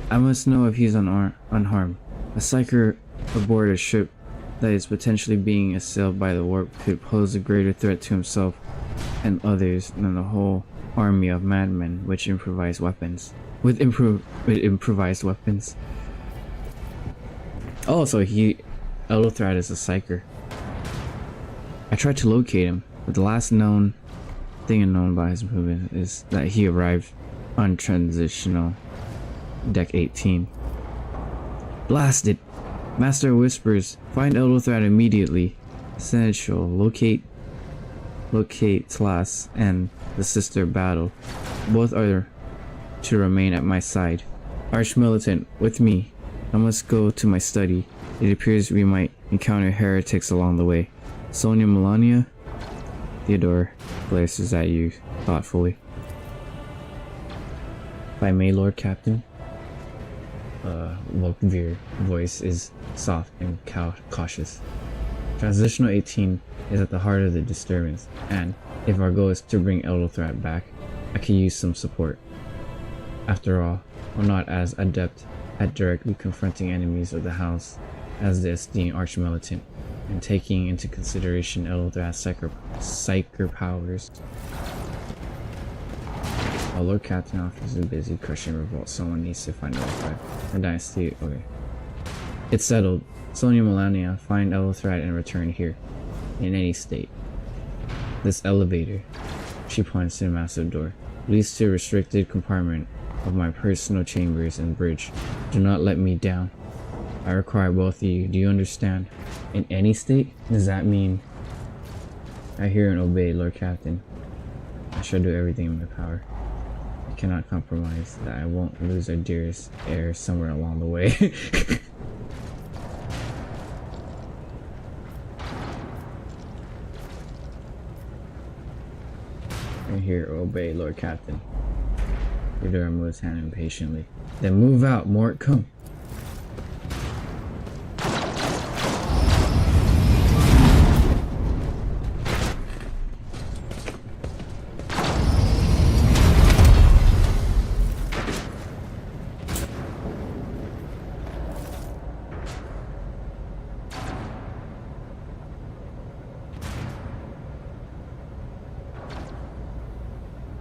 I must know if he's unharmed. A psyker aboard a ship that is potentially being assailed by the warp could pose a greater threat to himself and others than the whole army of madmen with improvised weapons. With improvised weapons. Oh, so Elthred is a psyker. I tried to locate him, but the last thing known about his movement is that he arrived on transitional deck 18. Blasted! Master whispers, find Elthred immediately. Essential, locate Tlas and the sister battle. Both are to remain at my side. Archmilitant, with me. I must go to my study. It appears we might encounter heretics along the way. Sonia Melania? Theodore glances at you thoughtfully. If I may, Lord Captain. Vorgvir's voice is soft and cautious. Transitional 18 is at the heart of the disturbance, and if our goal is to bring Elthred back, I could use some support. After all, I'm not as adept at directly confronting enemies of the house as the esteemed Archmilitant, and taking into consideration Elthred's psyker powers. While Lord Captain offers a busy crushing revolt, someone needs to find Elthred. The dynasty, okay. It's settled. Sonia Melania, find Elthred and return here. In any state. This elevator, she points to a massive door, leads to a restricted compartment of my personal chambers and bridge. Do not let me down. I require both of you. Do you understand? In any state? Does that mean I hear and obey, Lord Captain? I shall do everything in my power. I cannot compromise that I won't lose our dearest heir somewhere along the way. I hear or obey, Lord Captain. Theodora moves hand impatiently. Then move out, Mort, come.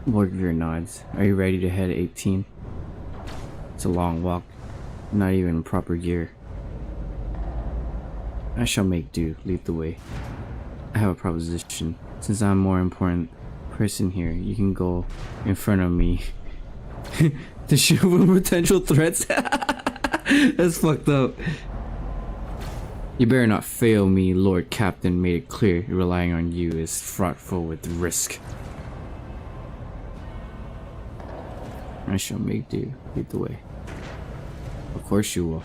Vorgvir nods. Are you ready to head 18? It's a long walk, not even in proper gear. I shall make do. Lead the way. I have a proposition. Since I'm a more important person here, you can go in front of me to show them potential threats. That's fucked up. You better not fail me, Lord Captain made it clear relying on you is fraughtful with risk. I shall make do. Lead the way. Of course you will.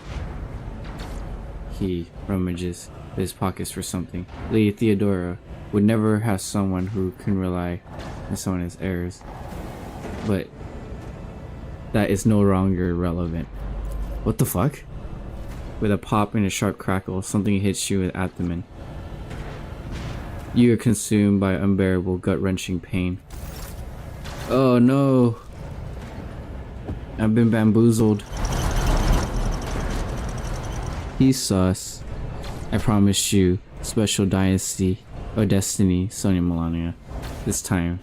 He rummages his pockets for something. Lady Theodora would never have someone who can rely on someone as heirs. But that is no longer relevant. What the fuck? With a pop and a sharp crackle, something hits you in the abdomen. You are consumed by unbearable gut-wrenching pain. Oh no! I've been bamboozled. He's sus. I promise you, special dynasty or destiny, Sonia Melania. This time,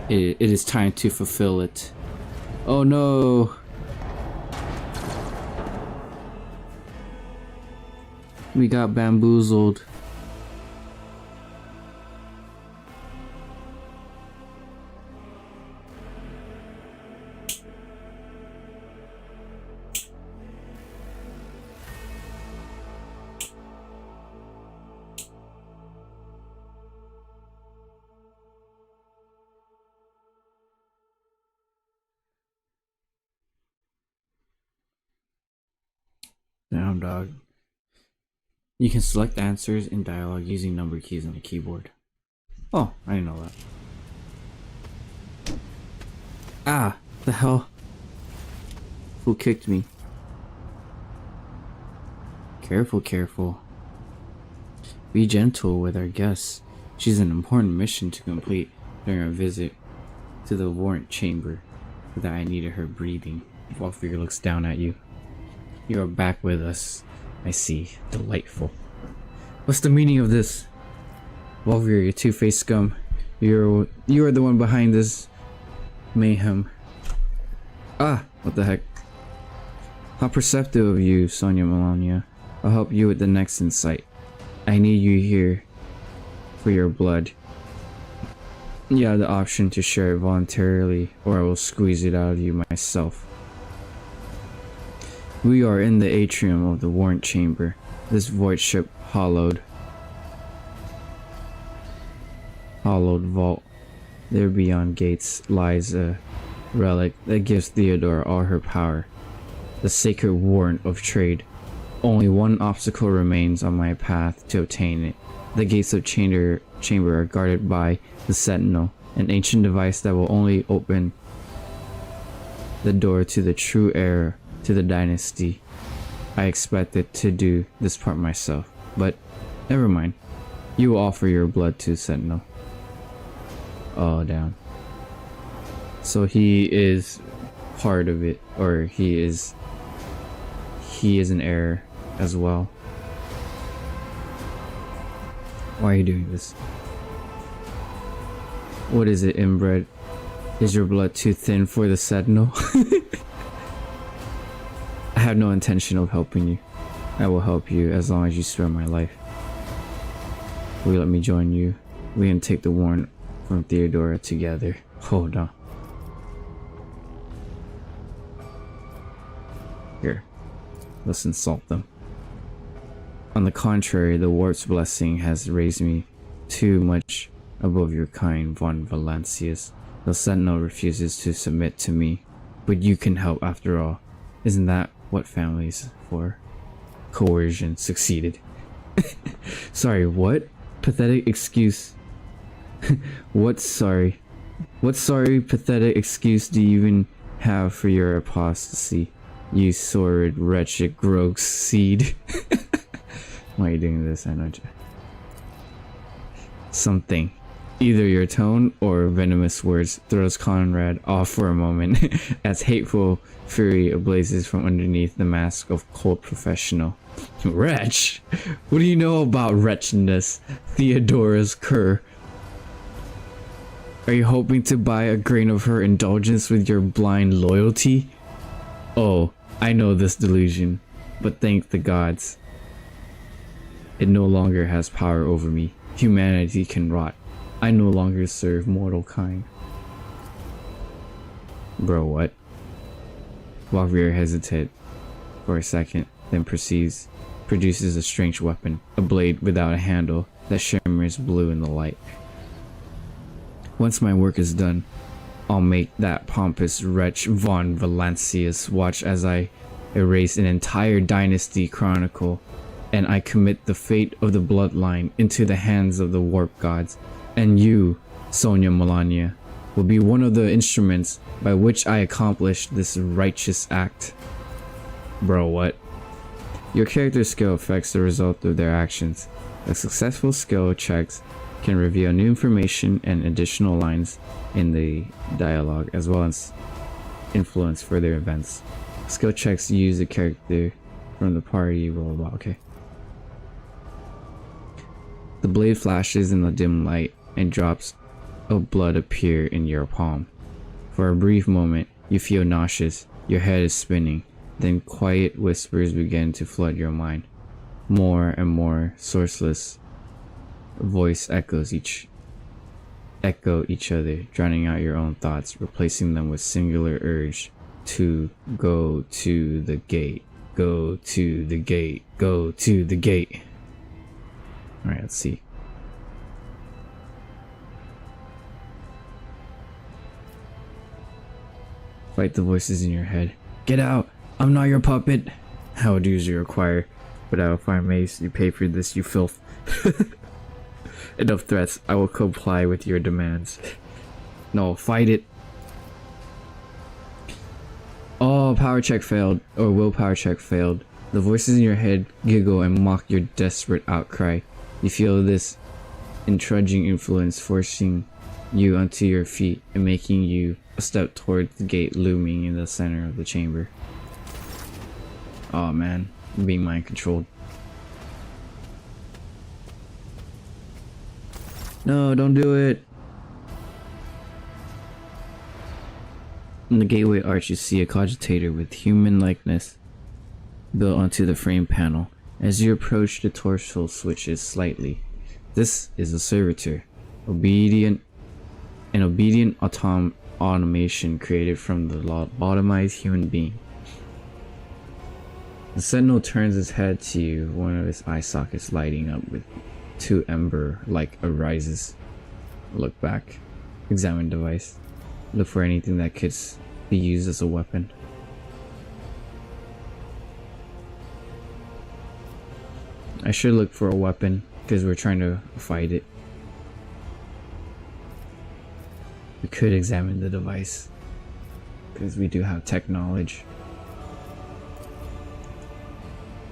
it is time to fulfill it. Oh no! We got bamboozled. Damn, dog. You can select answers in dialogue using number keys on the keyboard. Oh, I didn't know that. Ah, the hell? Who kicked me? Careful, careful. Be gentle with our guests. She's an important mission to complete during our visit to the warrant chamber that I needed her breathing. Wallfigure looks down at you. You are back with us. I see. Delightful. What's the meaning of this? Wallfigure, you two-faced scum. You are the one behind this mayhem. Ah, what the heck? How perceptive of you, Sonia Melania. I'll help you with the next insight. I need you here for your blood. You have the option to share it voluntarily, or I will squeeze it out of you myself. We are in the atrium of the warrant chamber. This void ship hollowed vault. There beyond gates lies a relic that gives Theodora all her power. The sacred warrant of trade. Only one obstacle remains on my path to obtain it. The gates of chamber are guarded by the Sentinel, an ancient device that will only open the door to the true heir to the dynasty. I expected to do this part myself, but never mind. You will offer your blood to Sentinel. Oh, damn. So he is part of it, or he is an heir as well. Why are you doing this? What is it, inbred? Is your blood too thin for the Sentinel? I have no intention of helping you. I will help you as long as you spare my life. Will you let me join you? We can take the warrant from Theodora together. Hold on. Here, let's insult them. On the contrary, the warp's blessing has raised me too much above your kind, von Valancius. The Sentinel refuses to submit to me, but you can help after all. Isn't that what family's for? Coercion succeeded. Sorry, what? Pathetic excuse. What sorry pathetic excuse do you even have for your apostasy? You sordid, wretched, gross seed. Why are you doing this? I know. Something. Either your tone or venomous words throws Conrad off for a moment as hateful fury blazes from underneath the mask of cold professional. Wretch? What do you know about wretchedness, Theodora's cur? Are you hoping to buy a grain of her indulgence with your blind loyalty? Oh, I know this delusion, but thank the gods. It no longer has power over me. Humanity can rot. I no longer serve mortal kind. Bro, what? Wavir hesitated for a second, then produces a strange weapon, a blade without a handle that shimmers blue in the light. Once my work is done, I'll make that pompous wretch von Valancius watch as I erase an entire dynasty chronicle, and I commit the fate of the bloodline into the hands of the warp gods. And you, Sonia Melania, will be one of the instruments by which I accomplish this righteous act. Bro, what? Your character's skill affects the result of their actions. A successful skill checks can reveal new information and additional lines in the dialogue, as well as influence further events. Skill checks use a character from the party, blah blah blah. Okay. The blade flashes in the dim light, and drops of blood appear in your palm. For a brief moment, you feel nauseous, your head is spinning, then quiet whispers begin to flood your mind. More and more sourceless voice echo each other, drowning out your own thoughts, replacing them with singular urge to go to the gate, go to the gate, go to the gate. Alright, let's see. Fight the voices in your head. Get out! I'm not your puppet! How dues you require? Without a fire mace, you pay for this, you filth. Enough threats. I will comply with your demands. No, fight it. Oh, power check failed. Or willpower check failed. The voices in your head giggle and mock your desperate outcry. You feel this entrudging influence forcing you onto your feet and making you a step towards the gate looming in the center of the chamber. Oh man, I'm being mind controlled. No, don't do it. In the gateway arch, you see a cogitator with human likeness built onto the frame panel. As you approach, the torso switches slightly. This is a servitor, an obedient automation created from the lobotomized human being. The sentinel turns his head to you, one of his eye sockets lighting up with two ember-like arises. Look back. Examine device. Look for anything that could be used as a weapon. I should look for a weapon because we're trying to fight it. We could examine the device because we do have tech knowledge.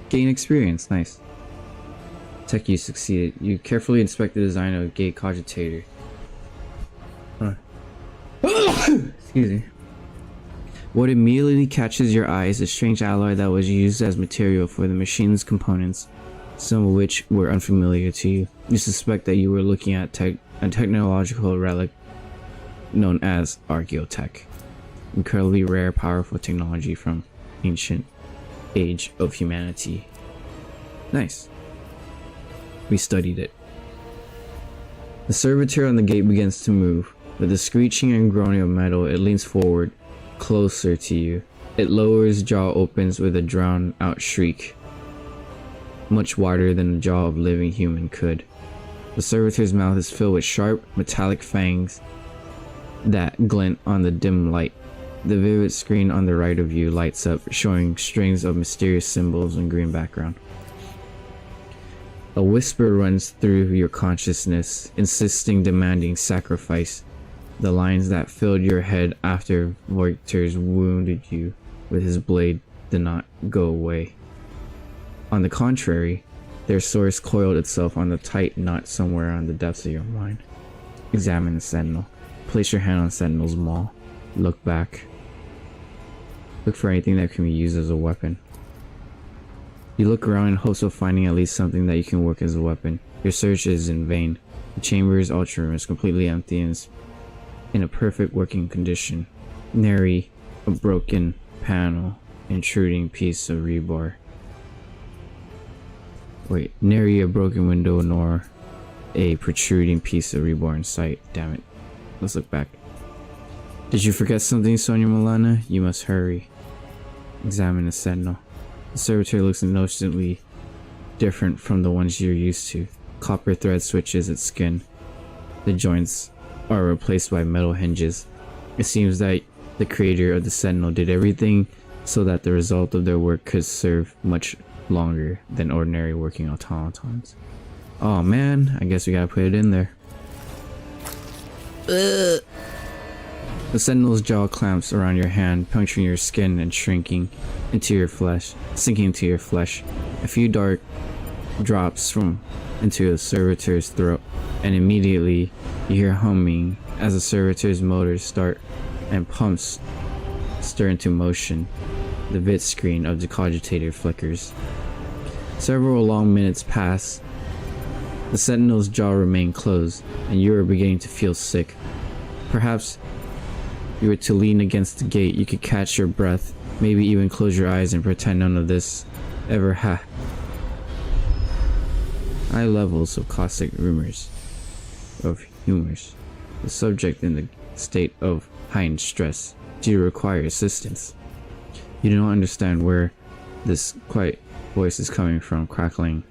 Gain experience, nice. Tech, you succeeded. You carefully inspect the design of a gate cogitator. Excuse me. What immediately catches your eye is a strange alloy that was used as material for the machine's components, some of which were unfamiliar to you. You suspect that you were looking at a technological relic known as archaeotech, incredibly rare, powerful technology from ancient age of humanity. Nice. We studied it. The servitor on the gate begins to move. With the screeching and groaning of metal, it leans forward, closer to you. Its lower jaw opens with a drowned out shriek, much wider than the jaw of a living human could. The servitor's mouth is filled with sharp, metallic fangs that glint on the dim light. The vivid screen on the right of you lights up, showing strings of mysterious symbols in green background. A whisper runs through your consciousness, demanding sacrifice. The lines that filled your head after Voigters wounded you with his blade did not go away. On the contrary, their source coiled itself on the tight knot somewhere on the depths of your mind. Examine the sentinel. Place your hand on sentinel's maw. Look back. Look for anything that can be used as a weapon. You look around in hopes of finding at least something that you can work as a weapon. Your search is in vain. The chamber's ultra room is completely empty and is in a perfect working condition. Nary a broken panel, intruding piece of rebar. Wait, nary a broken window nor a protruding piece of rebar in sight. Damn it. Let's look back. Did you forget something, Sonia Milana? You must hurry. Examine the sentinel. The servitor looks noticeably different from the ones you're used to. Copper thread switches its skin. The joints are replaced by metal hinges. It seems that the creator of the sentinel did everything so that the result of their work could serve much longer than ordinary working automatons. Oh man, I guess we gotta put it in there. The sentinel's jaw clamps around your hand, puncturing your skin and sinking into your flesh. A few dark drops into the servitor's throat, and immediately you hear humming as the servitor's motors start and pumps stir into motion. The vid screen of the cogitator flickers. Several long minutes pass. The sentinel's jaw remains closed, and you are beginning to feel sick. Perhaps you were to lean against the gate, you could catch your breath, maybe even close your eyes and pretend none of this ever high levels of caustic rumors of humors. The subject in the state of heightened stress. Do you require assistance? You do not understand where this quiet voice is coming from, crackling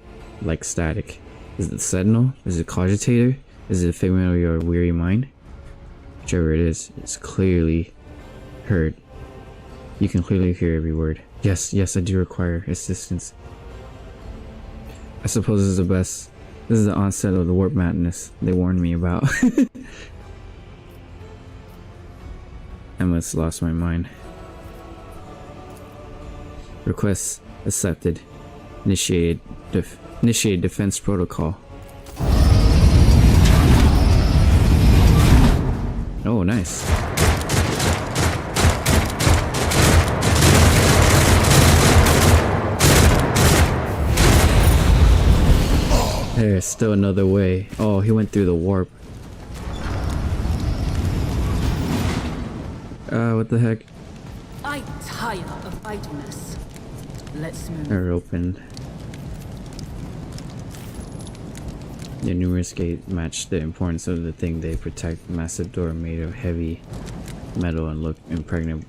like static. Is it the sentinel? Is it cogitator? Is it a figment of your weary mind? Whichever it is, it's clearly heard. You can clearly hear every word. Yes, yes, I do require assistance. I suppose this is the best. This is the onset of the warp madness they warned me about. I must have lost my mind. Request accepted. Initiate defense protocol. Oh, nice. There's still another way. Oh, he went through the warp. What the heck? I tire of idleness. Let's move. They're opened. The numerous gates match the importance of the thing they protect. Massive door made of heavy metal and look impregnable.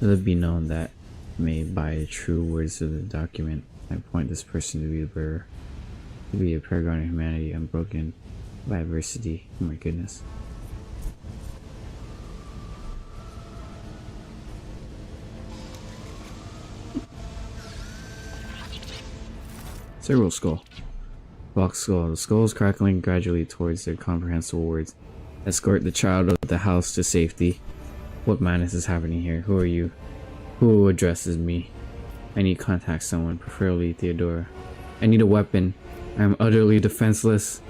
Let it be known that may by the true words of the document, I appoint this person to be the bearer, to be a paragon of humanity unbroken by adversity. Oh my goodness. Cerebral skull. Box skull. The skull is crackling gradually towards their comprehensible words. Escort the child of the house to safety. What madness is happening here? Who are you? Who addresses me? I need to contact someone, preferably Theodora. I need a weapon. I am utterly defenseless.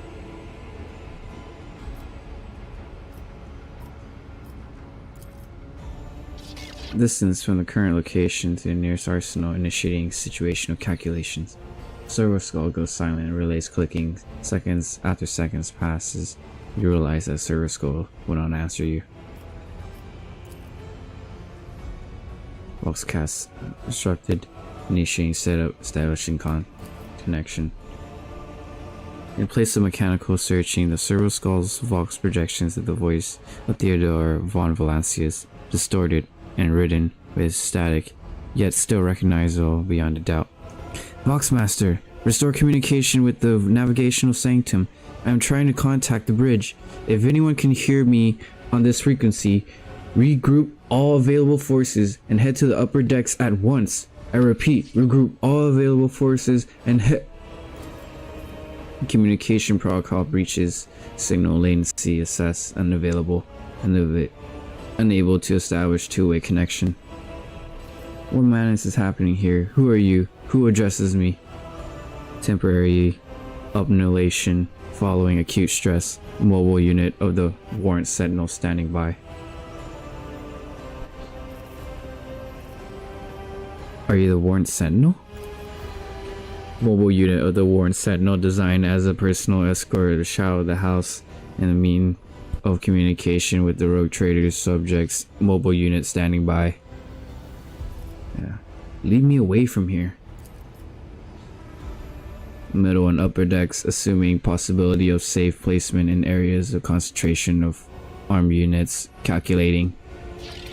Distance from the current location to the nearest arsenal, initiating situational calculations. Servo skull goes silent and relays clicking. Seconds after seconds passes, you realize that servo skull will not answer you. Voxcast instructed, initiating setup, establishing connection. In place of mechanical searching, the servo skull's Vox projections of the voice of Theodore von Valancius, distorted and written with static, yet still recognizable beyond a doubt. Voxmaster, restore communication with the navigational sanctum. I am trying to contact the bridge. If anyone can hear me on this frequency, regroup all available forces and head to the upper decks at once. I repeat, regroup all available forces and head. Communication protocol breaches. Signal latency assessed unavailable. Unable to establish two-way connection. What madness is happening here? Who are you? Who addresses me? Temporary obnulation following acute stress. Mobile unit of the warrant sentinel standing by. Are you the warrant sentinel? Mobile unit of the warrant sentinel designed as a personal escort to shadow the house and the mean of communication with the rogue traders subjects. Mobile unit standing by. Yeah. Leave me away from here. Middle and upper decks, assuming possibility of safe placement in areas of concentration of armed units. Calculating.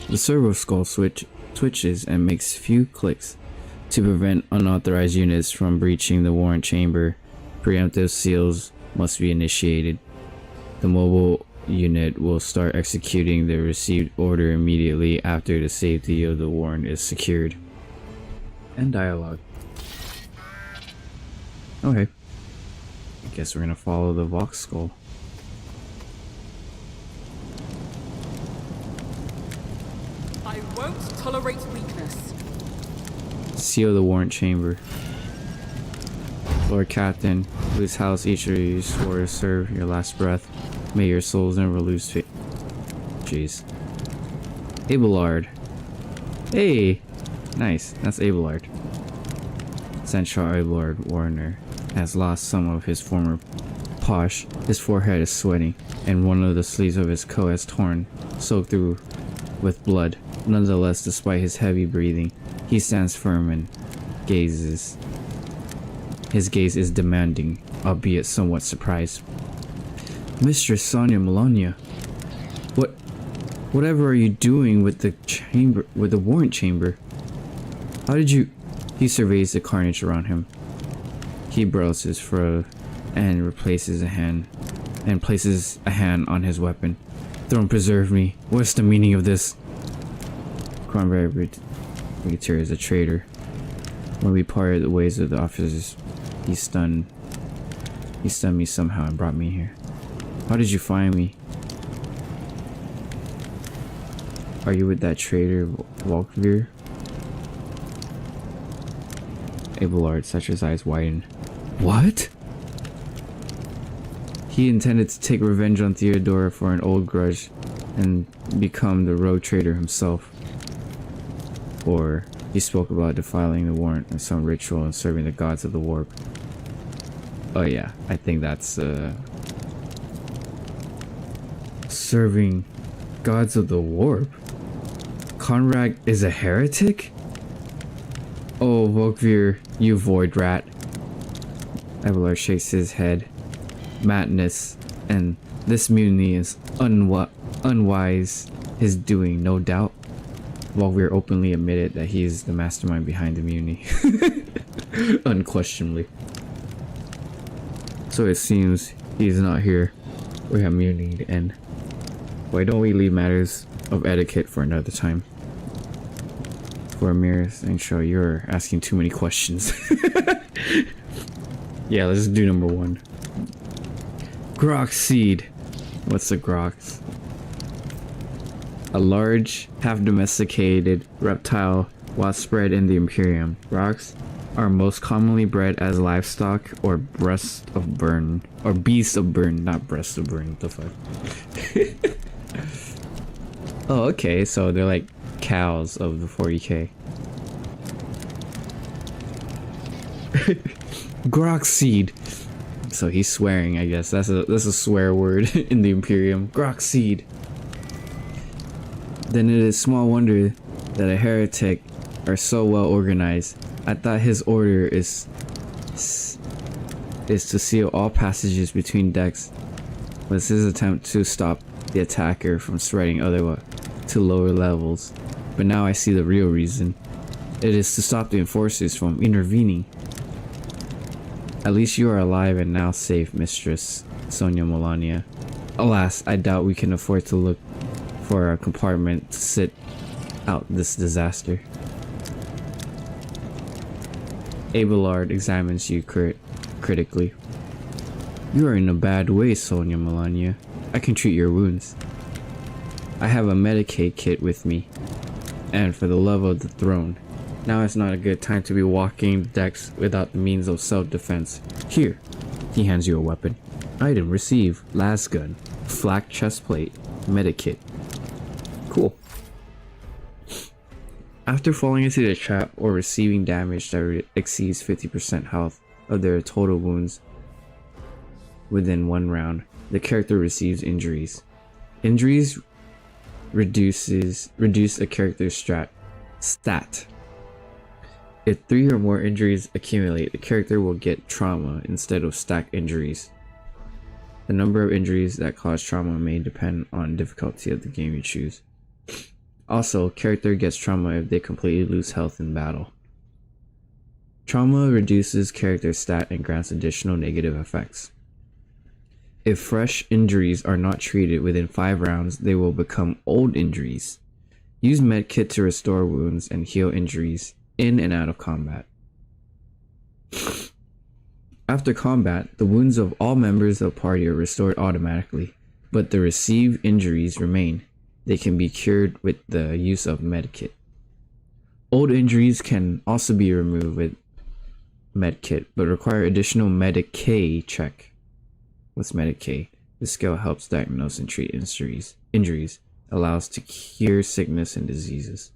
The servo skull twitches and makes few clicks. To prevent unauthorized units from breaching the warrant chamber, preemptive seals must be initiated. The mobile unit will start executing the received order immediately after the safety of the warrant is secured. End dialogue. Okay. I guess we're gonna follow the Vox skull. I won't tolerate weakness. Seal the warrant chamber. Lord Captain, whose house each of you swore to serve your last breath, may your souls never lose faith. Jeez. Abelard. Hey! Nice, that's Abelard. Central Abelard Warner has lost some of his former posh. His forehead is sweating, and one of the sleeves of his coat has torn, soaked through with blood. Nonetheless, despite his heavy breathing, he stands firm and gazes. His gaze is demanding, albeit somewhat surprised. Mistress Sonia Melania, whatever are you doing with the chamber, with the warrant chamber? How did you? He surveys the carnage around him. He brows his fro and places a hand on his weapon. Throne preserve me. What's the meaning of this? Conrad Brigadier is a traitor. When we parted the ways of the officers, he stunned me somehow and brought me here. How did you find me? Are you with that traitor, Volkvir? Abelard, such his eyes widened. What? He intended to take revenge on Theodora for an old grudge and become the rogue traitor himself. Or he spoke about defiling the warrant in some ritual and serving the gods of the warp. Oh yeah, I think that's serving gods of the warp. Conrad is a heretic? Oh, Volkvir, you void rat. Abelard shakes his head. Madness, and this mutiny is unwise, his doing, no doubt. Volkvir openly admitted that he is the mastermind behind the mutiny. Unquestionably. So it seems he is not here. We have mutiny to end. Why don't we leave matters of etiquette for another time? For Amir and Show, you're asking too many questions. Yeah, let's do number 1. Grok seed. What's a Grox? A large, half-domesticated reptile widespread in the Imperium. Grox are most commonly bred as livestock or beasts of burden, not breasts of burden. What the fuck? Oh, okay, so they're like cows of the 40k. Grok seed. So he's swearing, I guess. That's a swear word in the Imperium. Grok seed. Then it is small wonder that a heretic are so well organized. I thought his order is to seal all passages between decks. Was his attempt to stop the attacker from spreading to lower levels. But now I see the real reason. It is to stop the enforcers from intervening. At least you are alive and now safe, Mistress Sonia Melania. Alas, I doubt we can afford to look for a compartment to sit out this disaster. Abelard examines you critically. You are in a bad way, Sonia Melania. I can treat your wounds. I have a Medicaid kit with me. And for the love of the throne, now is not a good time to be walking decks without the means of self-defense. Here, he hands you a weapon. Item received, las gun, flak chestplate, medikit. Cool. After falling into the trap or receiving damage that exceeds 50% health of their total wounds within 1 round, the character receives injuries. Injuries reduce a character's stat. If 3 or more injuries accumulate, the character will get trauma instead of stack injuries. The number of injuries that cause trauma may depend on difficulty of the game you choose. Also, character gets trauma if they completely lose health in battle. Trauma reduces character stat and grants additional negative effects. If fresh injuries are not treated within 5 rounds, they will become old injuries. Use medkit to restore wounds and heal injuries in and out of combat. After combat, the wounds of all members of the party are restored automatically, but the received injuries remain. They can be cured with the use of medkit. Old injuries can also be removed with medkit, but require additional Medicaid check. What's Medicaid? The skill helps diagnose and treat injuries, allows to cure sickness and diseases.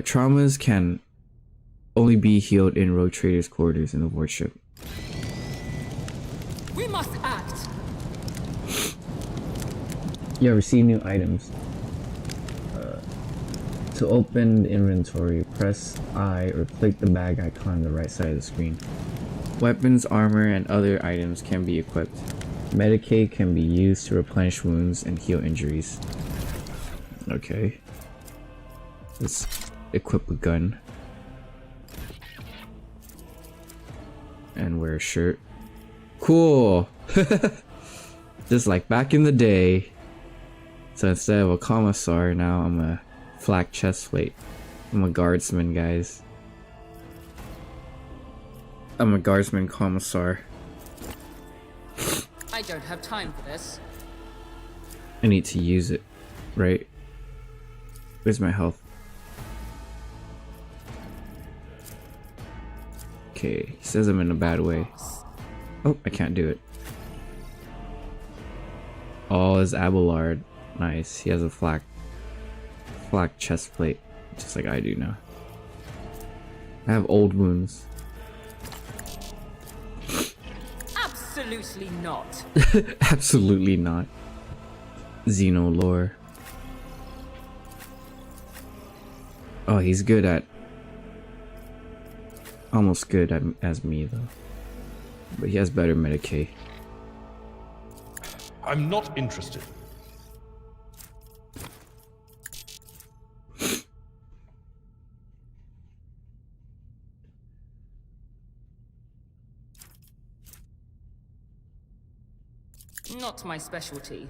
Traumas can only be healed in rogue traders' quarters in the warship. We must act. Yeah, receive new items. To open the inventory, press I or click the bag icon on the right side of the screen. Weapons, armor, and other items can be equipped. Medicaid can be used to replenish wounds and heal injuries. Okay. Let's equip a gun. And wear a shirt. cool. Just like back in the day. So instead of a commissar, now I'm a flak chest plate. I'm a guardsman, guys. I'm a guardsman commissar. I don't have time for this. I need to use it, right? Where's my health? Okay, he says I'm in a bad way. Oh, I can't do it. Oh, it's Abelard. Nice. He has a flak chest plate, just like I do now. I have old wounds. Absolutely not. Absolutely not. Xeno lore. Oh, he's good at... almost good at, as me though. But he has better Medicaid. I'm not interested. Not my specialty.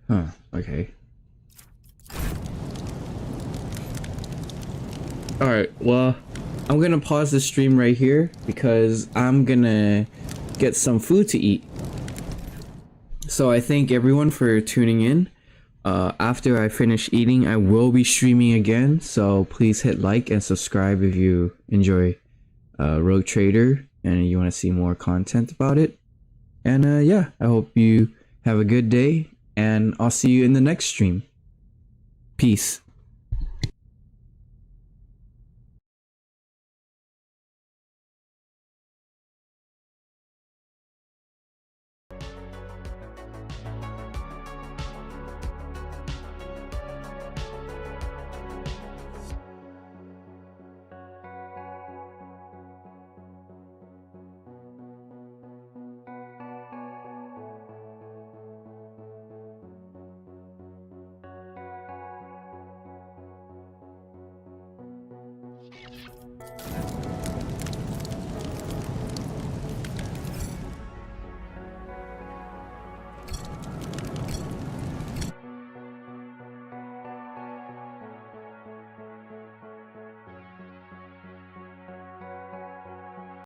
Huh, okay. Alright, well, I'm gonna pause the stream right here because I'm gonna get some food to eat. So I thank everyone for tuning in. After I finish eating, I will be streaming again, so please hit like and subscribe if you enjoy Rogue Trader and you want to see more content about it. And yeah, I hope you have a good day, and I'll see you in the next stream. Peace.